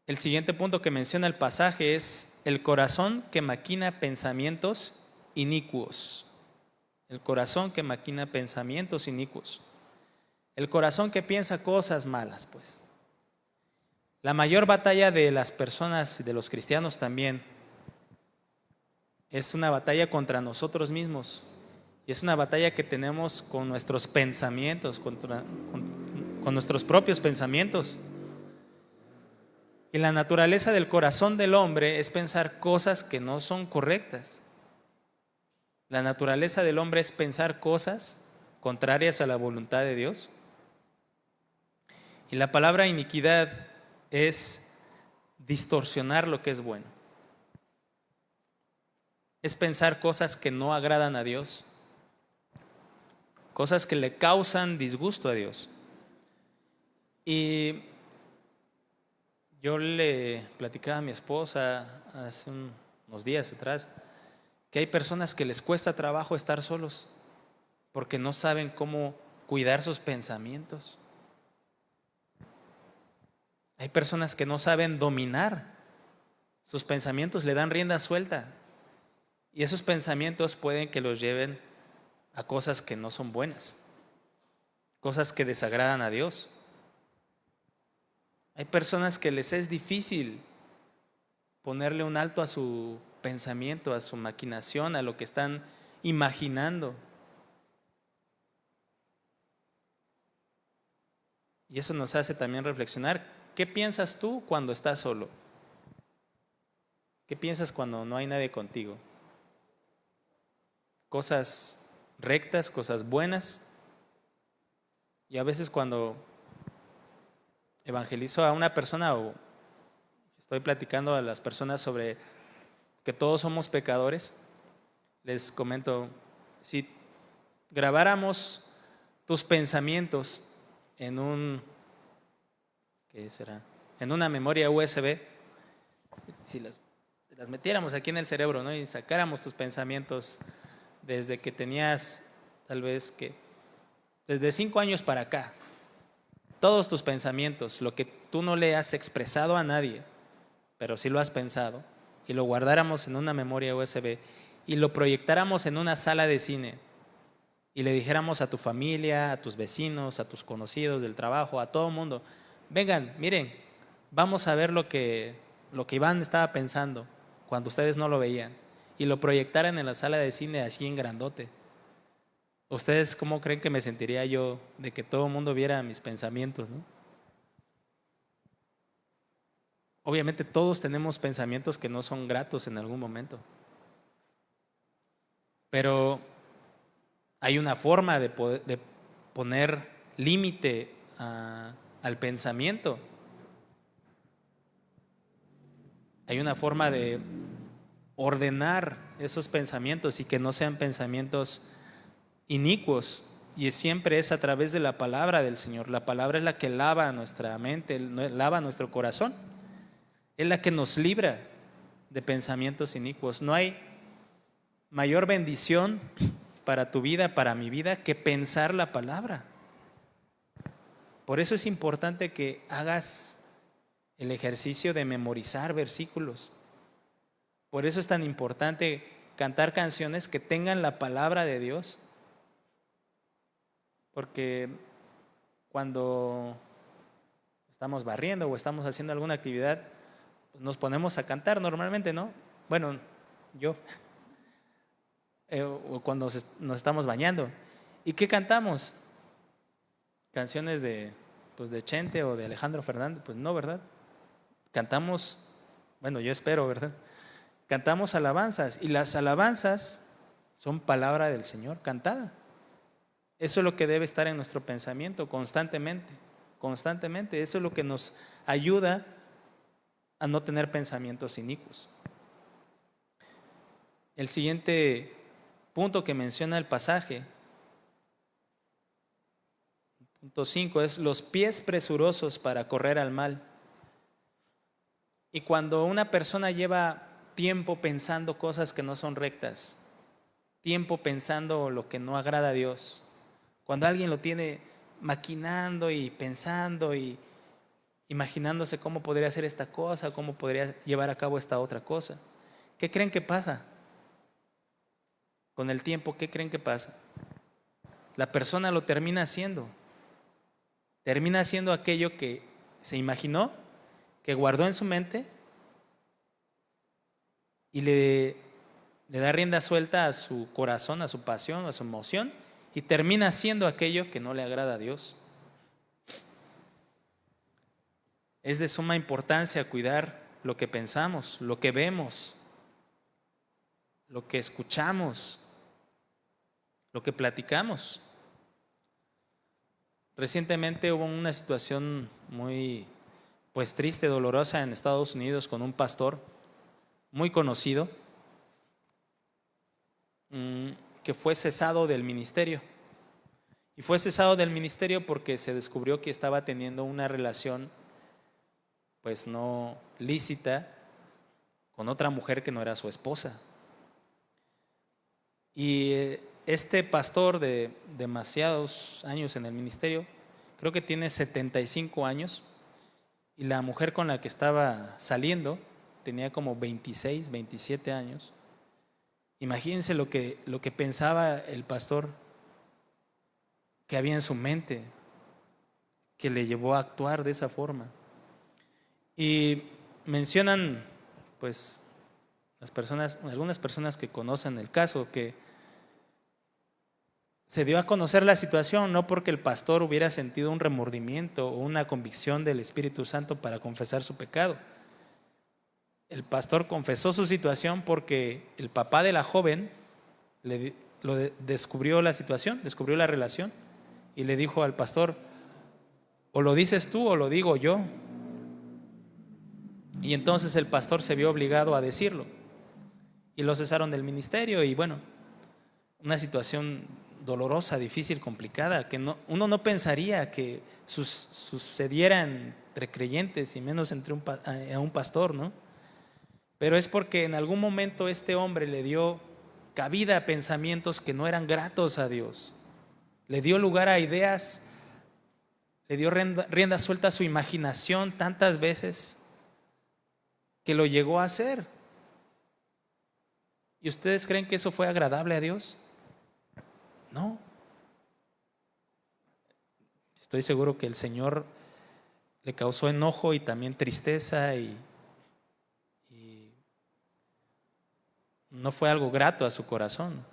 El siguiente punto que menciona el pasaje es el corazón que maquina pensamientos inicuos. El corazón que maquina pensamientos inicuos. El corazón que piensa cosas malas, pues. La mayor batalla de las personas y de los cristianos también es una batalla contra nosotros mismos. Y es una batalla que tenemos con nuestros pensamientos, con nuestros propios pensamientos. Y la naturaleza del corazón del hombre es pensar cosas que no son correctas. La naturaleza del hombre es pensar cosas contrarias a la voluntad de Dios. Y la palabra iniquidad es distorsionar lo que es bueno. Es pensar cosas que no agradan a Dios, cosas que le causan disgusto a Dios. Y yo le platicaba a mi esposa hace unos días atrás que hay personas que les cuesta trabajo estar solos porque no saben cómo cuidar sus pensamientos. Hay personas que no saben dominar sus pensamientos, le dan rienda suelta. Y esos pensamientos pueden que los lleven a cosas que no son buenas, cosas que desagradan a Dios. Hay personas que les es difícil ponerle un alto a su pensamiento, a su maquinación, a lo que están imaginando. Y eso nos hace también reflexionar. ¿Qué piensas tú cuando estás solo? ¿Qué piensas cuando no hay nadie contigo? Cosas rectas, cosas buenas. Y a veces cuando evangelizo a una persona o estoy platicando a las personas sobre que todos somos pecadores, les comento, si grabáramos tus pensamientos en en una memoria USB, si las metiéramos aquí en el cerebro, ¿no? Y sacáramos tus pensamientos desde que tenías tal vez que desde 5 años para acá, todos tus pensamientos, lo que tú no le has expresado a nadie, pero sí lo has pensado, y lo guardáramos en una memoria USB y lo proyectáramos en una sala de cine y le dijéramos a tu familia, a tus vecinos, a tus conocidos del trabajo, a todo el mundo, vengan, miren, vamos a ver lo que Iván estaba pensando cuando ustedes no lo veían, y lo proyectaran en la sala de cine así en grandote. ¿Ustedes cómo creen que me sentiría yo de que todo el mundo viera mis pensamientos, ¿no? Obviamente todos tenemos pensamientos que no son gratos en algún momento, pero hay una forma de poner límite al pensamiento. Hay una forma de ordenar esos pensamientos y que no sean pensamientos inicuos. Y siempre es a través de la palabra del Señor. La palabra es la que lava nuestra mente, lava nuestro corazón. Es la que nos libra de pensamientos inicuos. No hay mayor bendición para tu vida, para mi vida, que pensar la palabra. Por eso es importante que hagas el ejercicio de memorizar versículos. Por eso es tan importante cantar canciones que tengan la palabra de Dios. Porque cuando estamos barriendo o estamos haciendo alguna actividad, pues nos ponemos a cantar normalmente, ¿no? Bueno, yo. O cuando nos estamos bañando. ¿Y qué cantamos? ¿Canciones de Chente o de Alejandro Fernández? Pues no, ¿verdad? Cantamos, bueno, yo espero, ¿verdad? Cantamos alabanzas, y las alabanzas son palabra del Señor cantada. Eso es lo que debe estar en nuestro pensamiento constantemente, constantemente. Eso es lo que nos ayuda a no tener pensamientos inicuos. El siguiente punto que menciona el pasaje, punto 5, es los pies presurosos para correr al mal. Y cuando una persona lleva tiempo pensando cosas que no son rectas, tiempo pensando lo que no agrada a Dios, cuando alguien lo tiene maquinando y pensando y imaginándose cómo podría hacer esta cosa, cómo podría llevar a cabo esta otra cosa, ¿qué creen que pasa? Con el tiempo, ¿qué creen que pasa? La persona lo termina haciendo aquello que se imaginó, que guardó en su mente y le le da rienda suelta a su corazón, a su pasión, a su emoción, y termina haciendo aquello que no le agrada a Dios. Es de suma importancia cuidar lo que pensamos, lo que vemos, lo que escuchamos, lo que platicamos. Recientemente hubo una situación muy triste, dolorosa en Estados Unidos con un pastor muy conocido que fue cesado del ministerio. Y fue cesado del ministerio porque se descubrió que estaba teniendo una relación no lícita con otra mujer que no era su esposa. Y este pastor de demasiados años en el ministerio, creo que tiene 75 años, y la mujer con la que estaba saliendo tenía como 26, 27 años. Imagínense lo que pensaba el pastor, que había en su mente, que le llevó a actuar de esa forma. Y mencionan algunas personas que conocen el caso, que se dio a conocer la situación no porque el pastor hubiera sentido un remordimiento o una convicción del Espíritu Santo para confesar su pecado. El pastor confesó su situación porque el papá de la joven descubrió la situación, descubrió la relación, y le dijo al pastor: o lo dices tú o lo digo yo. Y entonces el pastor se vio obligado a decirlo y lo cesaron del ministerio. Y bueno, una situación dolorosa, difícil, complicada, que uno no pensaría que sucediera entre creyentes y menos entre a un pastor, ¿no? Pero es porque en algún momento este hombre le dio cabida a pensamientos que no eran gratos a Dios, le dio lugar a ideas, le dio rienda suelta a su imaginación tantas veces que lo llegó a hacer. ¿Y ustedes creen que eso fue agradable a Dios? No. Estoy seguro que el Señor le causó enojo y también tristeza, y no fue algo grato a su corazón.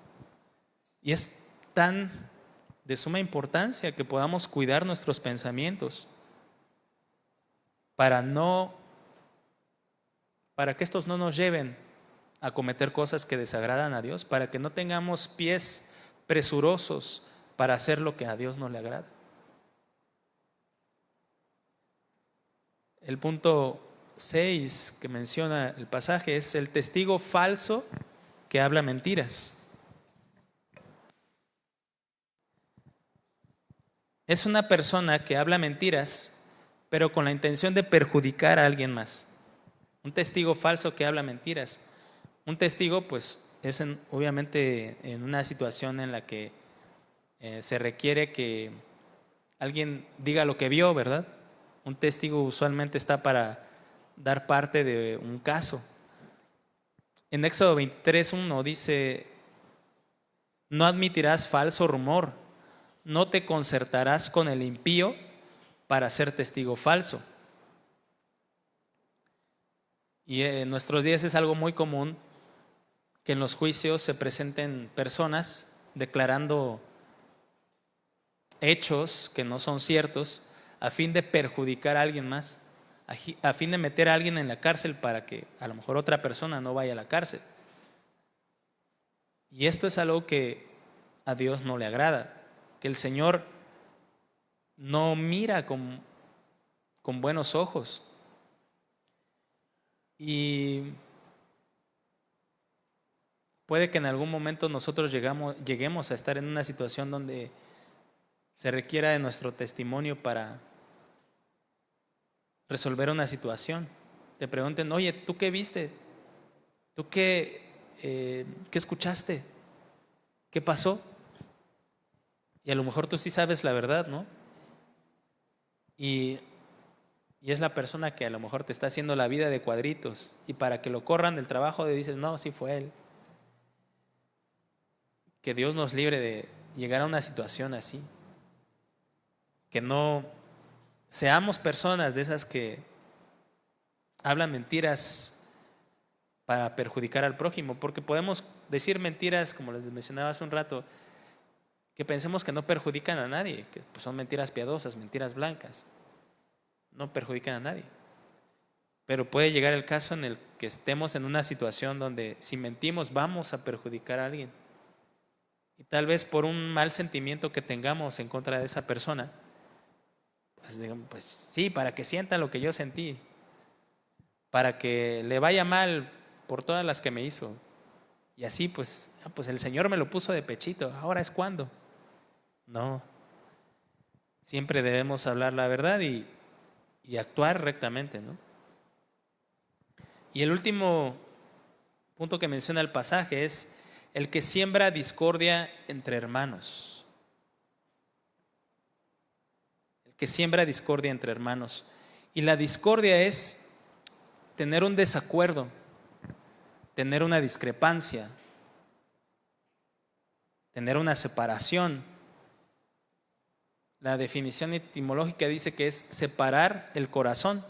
Y es tan de suma importancia que podamos cuidar nuestros pensamientos para que estos no nos lleven a cometer cosas que desagradan a Dios, para que no tengamos pies presurosos para hacer lo que a Dios no le agrada. El punto 6 que menciona el pasaje es el testigo falso que habla mentiras. Es una persona que habla mentiras, pero con la intención de perjudicar a alguien más. Un testigo falso que habla mentiras. Un testigo, es obviamente en una situación en la que se requiere que alguien diga lo que vio, ¿verdad? Un testigo usualmente está para dar parte de un caso. En Éxodo 23:1 dice: no admitirás falso rumor, no te concertarás con el impío para ser testigo falso. Y en nuestros días es algo muy común que en los juicios se presenten personas declarando hechos que no son ciertos a fin de perjudicar a alguien más, a fin de meter a alguien en la cárcel para que a lo mejor otra persona no vaya a la cárcel. Y esto es algo que a Dios no le agrada, que el Señor no mira con buenos ojos. Y puede que en algún momento nosotros lleguemos a estar en una situación donde se requiera de nuestro testimonio para resolver una situación. Te pregunten: oye, ¿tú qué viste? ¿Tú qué escuchaste? ¿Qué pasó? Y a lo mejor tú sí sabes la verdad, ¿no? Y es la persona que a lo mejor te está haciendo la vida de cuadritos, y para que lo corran del trabajo le dices: no, sí fue él. Que Dios nos libre de llegar a una situación así. Que no seamos personas de esas que hablan mentiras para perjudicar al prójimo, porque podemos decir mentiras, como les mencionaba hace un rato, que pensemos que no perjudican a nadie, que pues son mentiras piadosas, mentiras blancas, no perjudican a nadie. Pero puede llegar el caso en el que estemos en una situación donde si mentimos vamos a perjudicar a alguien. Y tal vez por un mal sentimiento que tengamos en contra de esa persona, pues sí, para que sienta lo que yo sentí, para que le vaya mal por todas las que me hizo. Y así pues el Señor me lo puso de pechito, ahora es cuando. No, siempre debemos hablar la verdad y actuar rectamente, ¿no? Y el último punto que menciona el pasaje es el que siembra discordia entre hermanos. El que siembra discordia entre hermanos. Y la discordia es tener un desacuerdo, tener una discrepancia, tener una separación. La definición etimológica dice que es separar el corazón.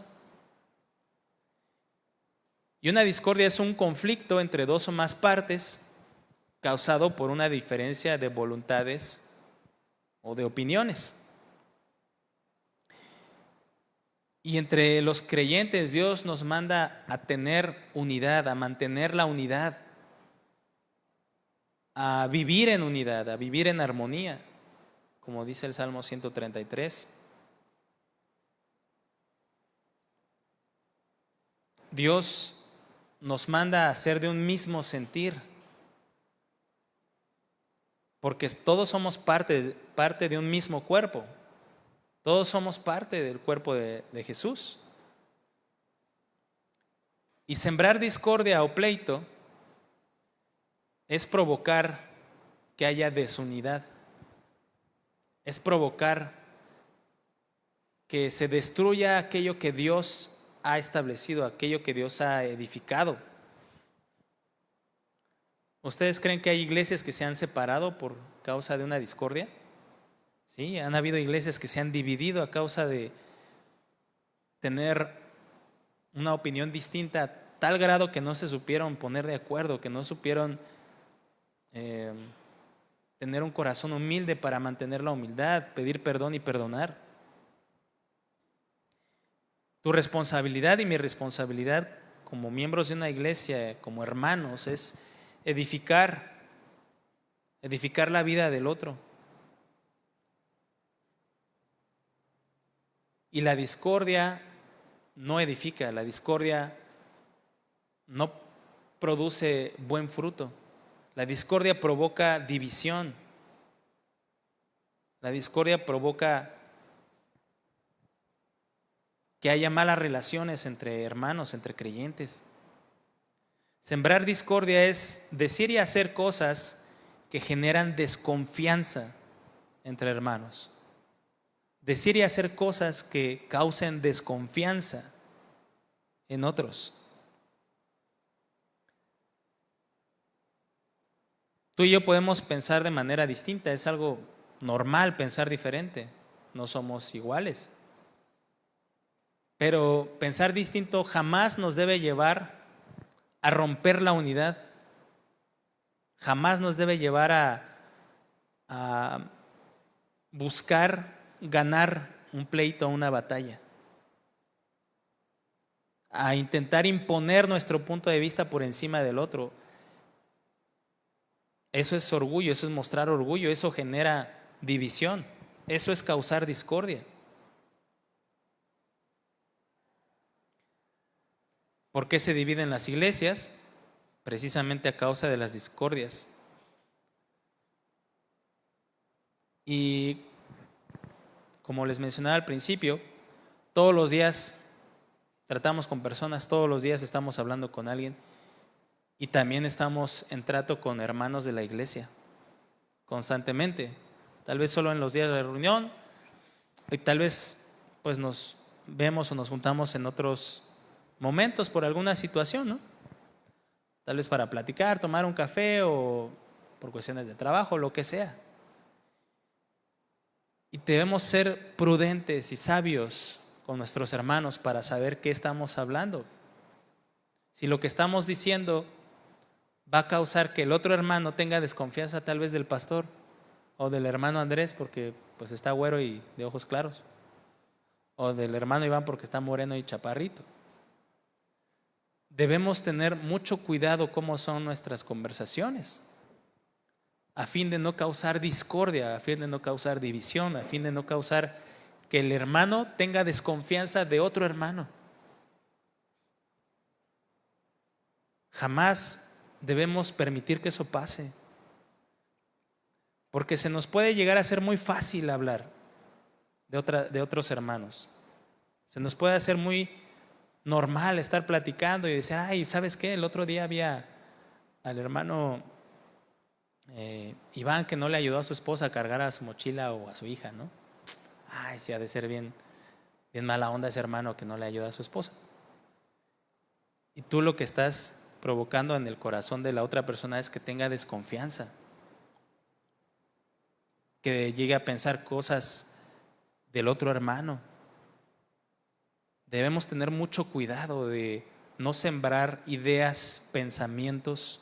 Y una discordia es un conflicto entre dos o más partes causado por una diferencia de voluntades o de opiniones. Y entre los creyentes Dios nos manda a tener unidad, a mantener la unidad, a vivir en unidad, a vivir en armonía, como dice el Salmo 133. Dios nos manda a ser de un mismo sentir, porque todos somos parte de un mismo cuerpo. Todos somos parte del cuerpo de Jesús. Y sembrar discordia o pleito es provocar que haya desunidad. Es provocar que se destruya aquello que Dios ha establecido, aquello que Dios ha edificado. ¿Ustedes creen que hay iglesias que se han separado por causa de una discordia? Sí, han habido iglesias que se han dividido a causa de tener una opinión distinta a tal grado que no se supieron poner de acuerdo, que no supieron tener un corazón humilde para mantener la humildad, pedir perdón y perdonar. Tu responsabilidad y mi responsabilidad como miembros de una iglesia, como hermanos, es edificar la vida del otro. Y la discordia no edifica, la discordia no produce buen fruto. La discordia provoca división. La discordia provoca que haya malas relaciones entre hermanos, entre creyentes. Sembrar discordia es decir y hacer cosas que generan desconfianza entre hermanos. Decir y hacer cosas que causen desconfianza en otros. Tú y yo podemos pensar de manera distinta, es algo normal pensar diferente, no somos iguales. Pero pensar distinto jamás nos debe llevar a romper la unidad, jamás nos debe llevar a buscar ganar un pleito o una batalla, a intentar imponer nuestro punto de vista por encima del otro. Eso es orgullo, eso es mostrar orgullo, eso genera división, eso es causar discordia. ¿Por qué se dividen las iglesias? Precisamente a causa de las discordias. Y como les mencionaba al principio, todos los días tratamos con personas, todos los días estamos hablando con alguien y también estamos en trato con hermanos de la iglesia constantemente. Tal vez solo en los días de la reunión y tal vez pues nos vemos o nos juntamos en otros momentos por alguna situación, ¿no? Tal vez para platicar, tomar un café o por cuestiones de trabajo, lo que sea. Y debemos ser prudentes y sabios con nuestros hermanos para saber qué estamos hablando. Si lo que estamos diciendo va a causar que el otro hermano tenga desconfianza tal vez del pastor o del hermano Andrés porque pues está güero y de ojos claros, o del hermano Iván porque está moreno y chaparrito. Debemos tener mucho cuidado cómo son nuestras conversaciones, a fin de no causar discordia, a fin de no causar división, a fin de no causar que el hermano tenga desconfianza de otro hermano. Jamás debemos permitir que eso pase, porque se nos puede llegar a ser muy fácil hablar de otros hermanos. Se nos puede hacer muy normal estar platicando y decir, ay, ¿sabes qué? El otro día había al hermano Iván que no le ayudó a su esposa a cargar a su mochila o a su hija, ¿no? Ay, sí, ha de ser bien mala onda ese hermano que no le ayuda a su esposa. Y tú lo que estás provocando en el corazón de la otra persona es que tenga desconfianza, que llegue a pensar cosas del otro hermano. Debemos tener mucho cuidado de no sembrar ideas, pensamientos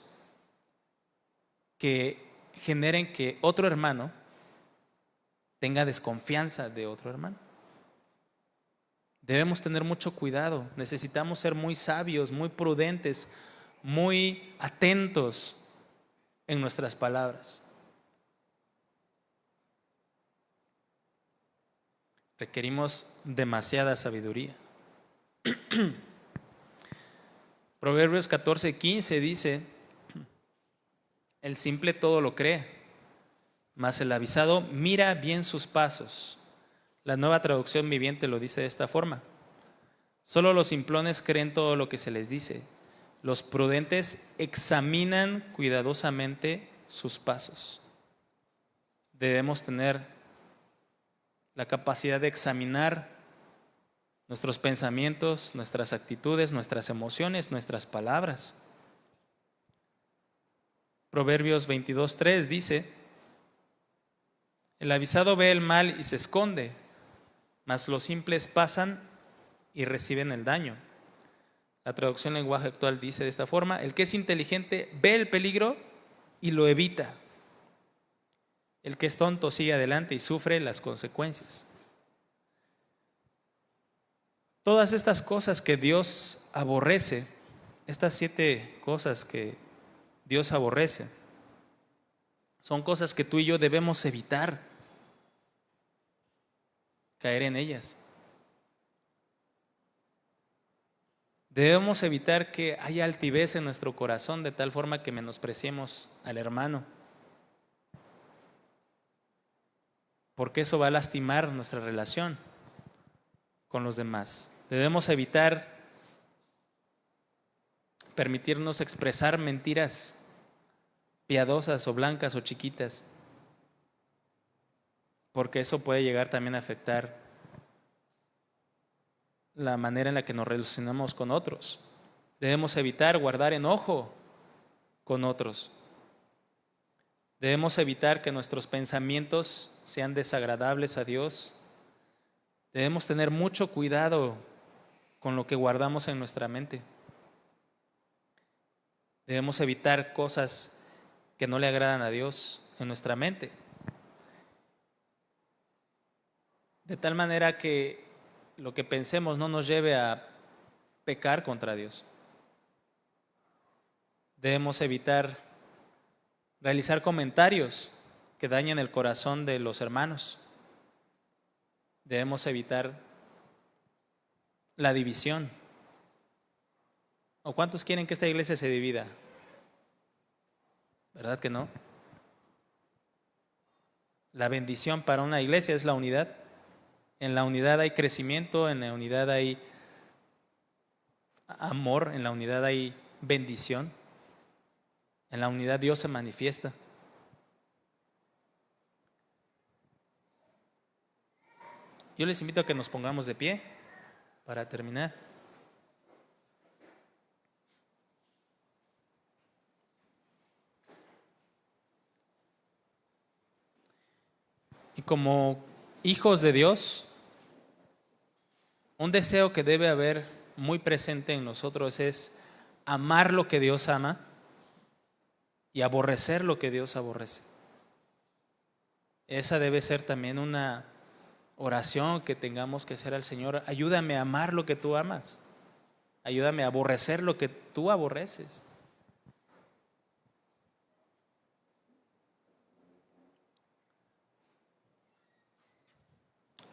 que generen que otro hermano tenga desconfianza de otro hermano. Debemos tener mucho cuidado, necesitamos ser muy sabios, muy prudentes, muy atentos en nuestras palabras. Requerimos demasiada sabiduría. Proverbios 14:15 dice: el simple todo lo cree, mas el avisado mira bien sus pasos. La Nueva Traducción Viviente lo dice de esta forma: solo los simplones creen todo lo que se les dice, los prudentes examinan cuidadosamente sus pasos. Debemos tener la capacidad de examinar nuestros pensamientos, nuestras actitudes, nuestras emociones, nuestras palabras. Proverbios 22:3 dice: el avisado ve el mal y se esconde, mas los simples pasan y reciben el daño. La traducción lenguaje actual dice de esta forma: el que es inteligente ve el peligro y lo evita. El que es tonto sigue adelante y sufre las consecuencias. Todas estas cosas que Dios aborrece, estas 7 cosas que Dios aborrece, son cosas que tú y yo debemos evitar caer en ellas. Debemos evitar que haya altivez en nuestro corazón de tal forma que menospreciemos al hermano, porque eso va a lastimar nuestra relación con los demás. Debemos evitar permitirnos expresar mentiras piadosas o blancas o chiquitas, porque eso puede llegar también a afectar la manera en la que nos relacionamos con otros. Debemos evitar guardar enojo con otros. Debemos evitar que nuestros pensamientos sean desagradables a Dios. Debemos tener mucho cuidado con lo que guardamos en nuestra mente. Debemos evitar cosas que no le agradan a Dios en nuestra mente, de tal manera que lo que pensemos no nos lleve a pecar contra Dios. Debemos evitar realizar comentarios que dañen el corazón de los hermanos. Debemos evitar la división. ¿O cuántos quieren que esta iglesia se divida? ¿Verdad que no? La bendición para una iglesia es la unidad. En la unidad hay crecimiento, en la unidad hay amor, en la unidad hay bendición. En la unidad Dios se manifiesta. Yo les invito a que nos pongamos de pie para terminar. Y como hijos de Dios, un deseo que debe haber muy presente en nosotros es amar lo que Dios ama y aborrecer lo que Dios aborrece. Esa debe ser también una oración que tengamos que hacer al Señor. Ayúdame a amar lo que tú amas. Ayúdame a aborrecer lo que tú aborreces.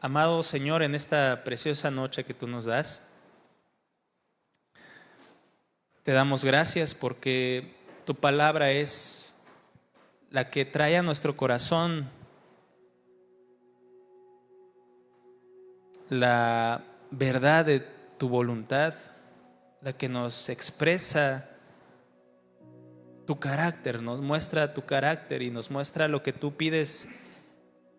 Amado Señor, en esta preciosa noche que tú nos das, te damos gracias porque tu palabra es la que trae a nuestro corazón la verdad de tu voluntad, la que nos expresa tu carácter, nos muestra tu carácter y nos muestra lo que tú pides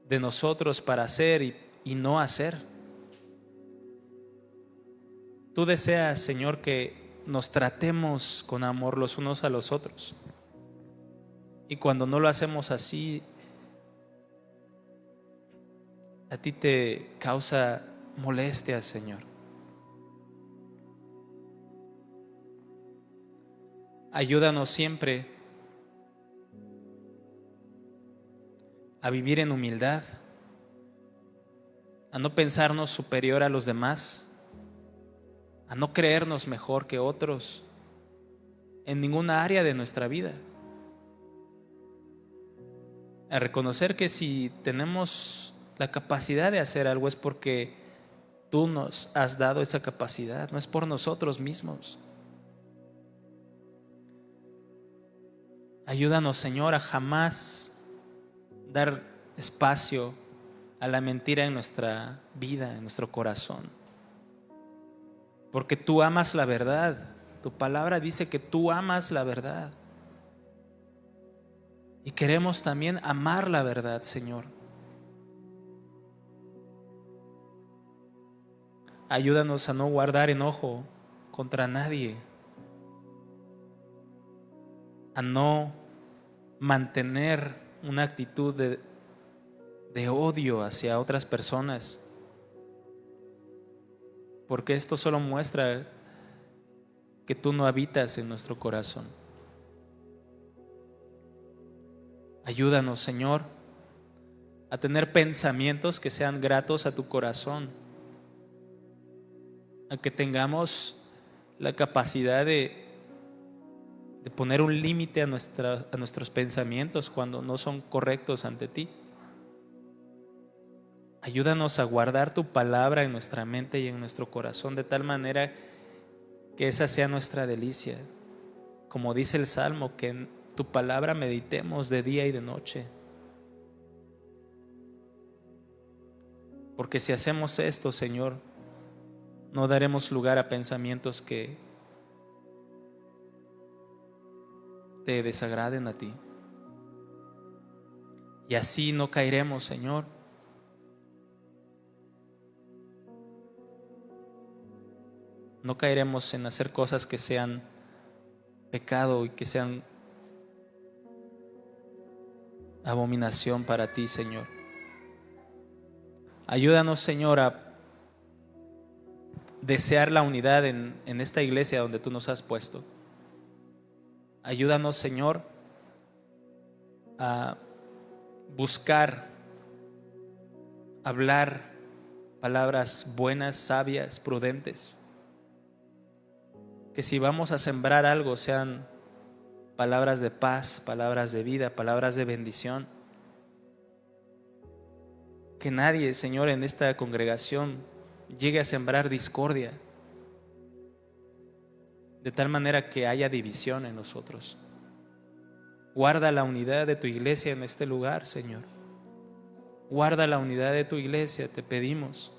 de nosotros para hacer y no hacer. Tú deseas, Señor, que nos tratemos con amor los unos a los otros. Y cuando no lo hacemos así, a ti te causa molestia, Señor. Ayúdanos siempre a vivir en humildad, a no pensarnos superior a los demás, a no creernos mejor que otros en ninguna área de nuestra vida. A reconocer que si tenemos la capacidad de hacer algo es porque tú nos has dado esa capacidad, no es por nosotros mismos. Ayúdanos, Señor, a jamás dar espacio a la mentira en nuestra vida, en nuestro corazón. Porque tú amas la verdad. Tu palabra dice que tú amas la verdad. Y queremos también amar la verdad, Señor. Ayúdanos a no guardar enojo contra nadie, a no mantener una actitud de odio hacia otras personas, porque esto solo muestra que tú no habitas en nuestro corazón. Ayúdanos, Señor, a tener pensamientos que sean gratos a tu corazón, a que tengamos la capacidad de poner un límite a nuestros pensamientos cuando no son correctos ante ti. Ayúdanos a guardar tu palabra en nuestra mente y en nuestro corazón de tal manera que esa sea nuestra delicia. Como dice el Salmo, que en tu palabra meditemos de día y de noche. Porque si hacemos esto, Señor, no daremos lugar a pensamientos que te desagraden a ti. Y así no caeremos, Señor, no caeremos en hacer cosas que sean pecado y que sean abominación para ti, Señor. Ayúdanos, Señor, a desear la unidad en esta iglesia donde tú nos has puesto. Ayúdanos, Señor, a buscar, hablar palabras buenas, sabias, prudentes. Que si vamos a sembrar algo sean palabras de paz, palabras de vida, palabras de bendición. Que nadie, Señor, en esta congregación llegue a sembrar discordia, de tal manera que haya división en nosotros. Guarda la unidad de tu iglesia en este lugar, Señor. Guarda la unidad de tu iglesia, te pedimos.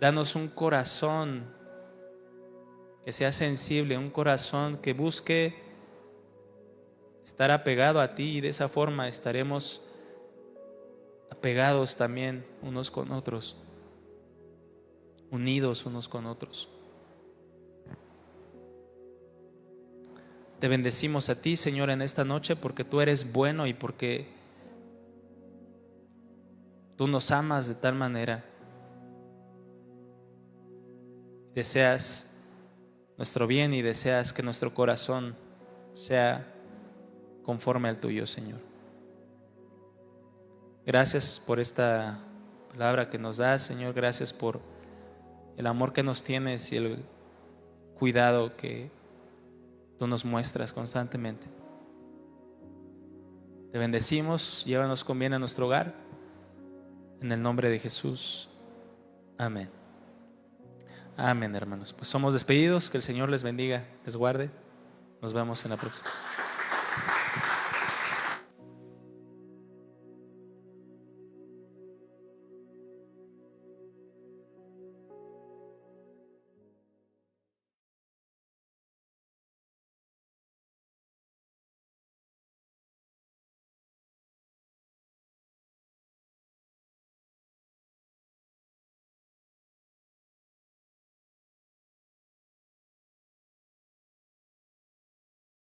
Danos un corazón que sea sensible, un corazón que busque estar apegado a ti, y de esa forma estaremos apegados también unos con otros, unidos unos con otros. Te bendecimos a ti, Señor, en esta noche porque tú eres bueno y porque tú nos amas de tal manera. Deseas nuestro bien y deseas que nuestro corazón sea conforme al tuyo, Señor. Gracias por esta palabra que nos das, Señor. Gracias por el amor que nos tienes y el cuidado que tú nos muestras constantemente. Te bendecimos, llévanos con bien a nuestro hogar. En el nombre de Jesús. Amén. Amén, hermanos. Pues somos despedidos. Que el Señor les bendiga, les guarde. Nos vemos en la próxima.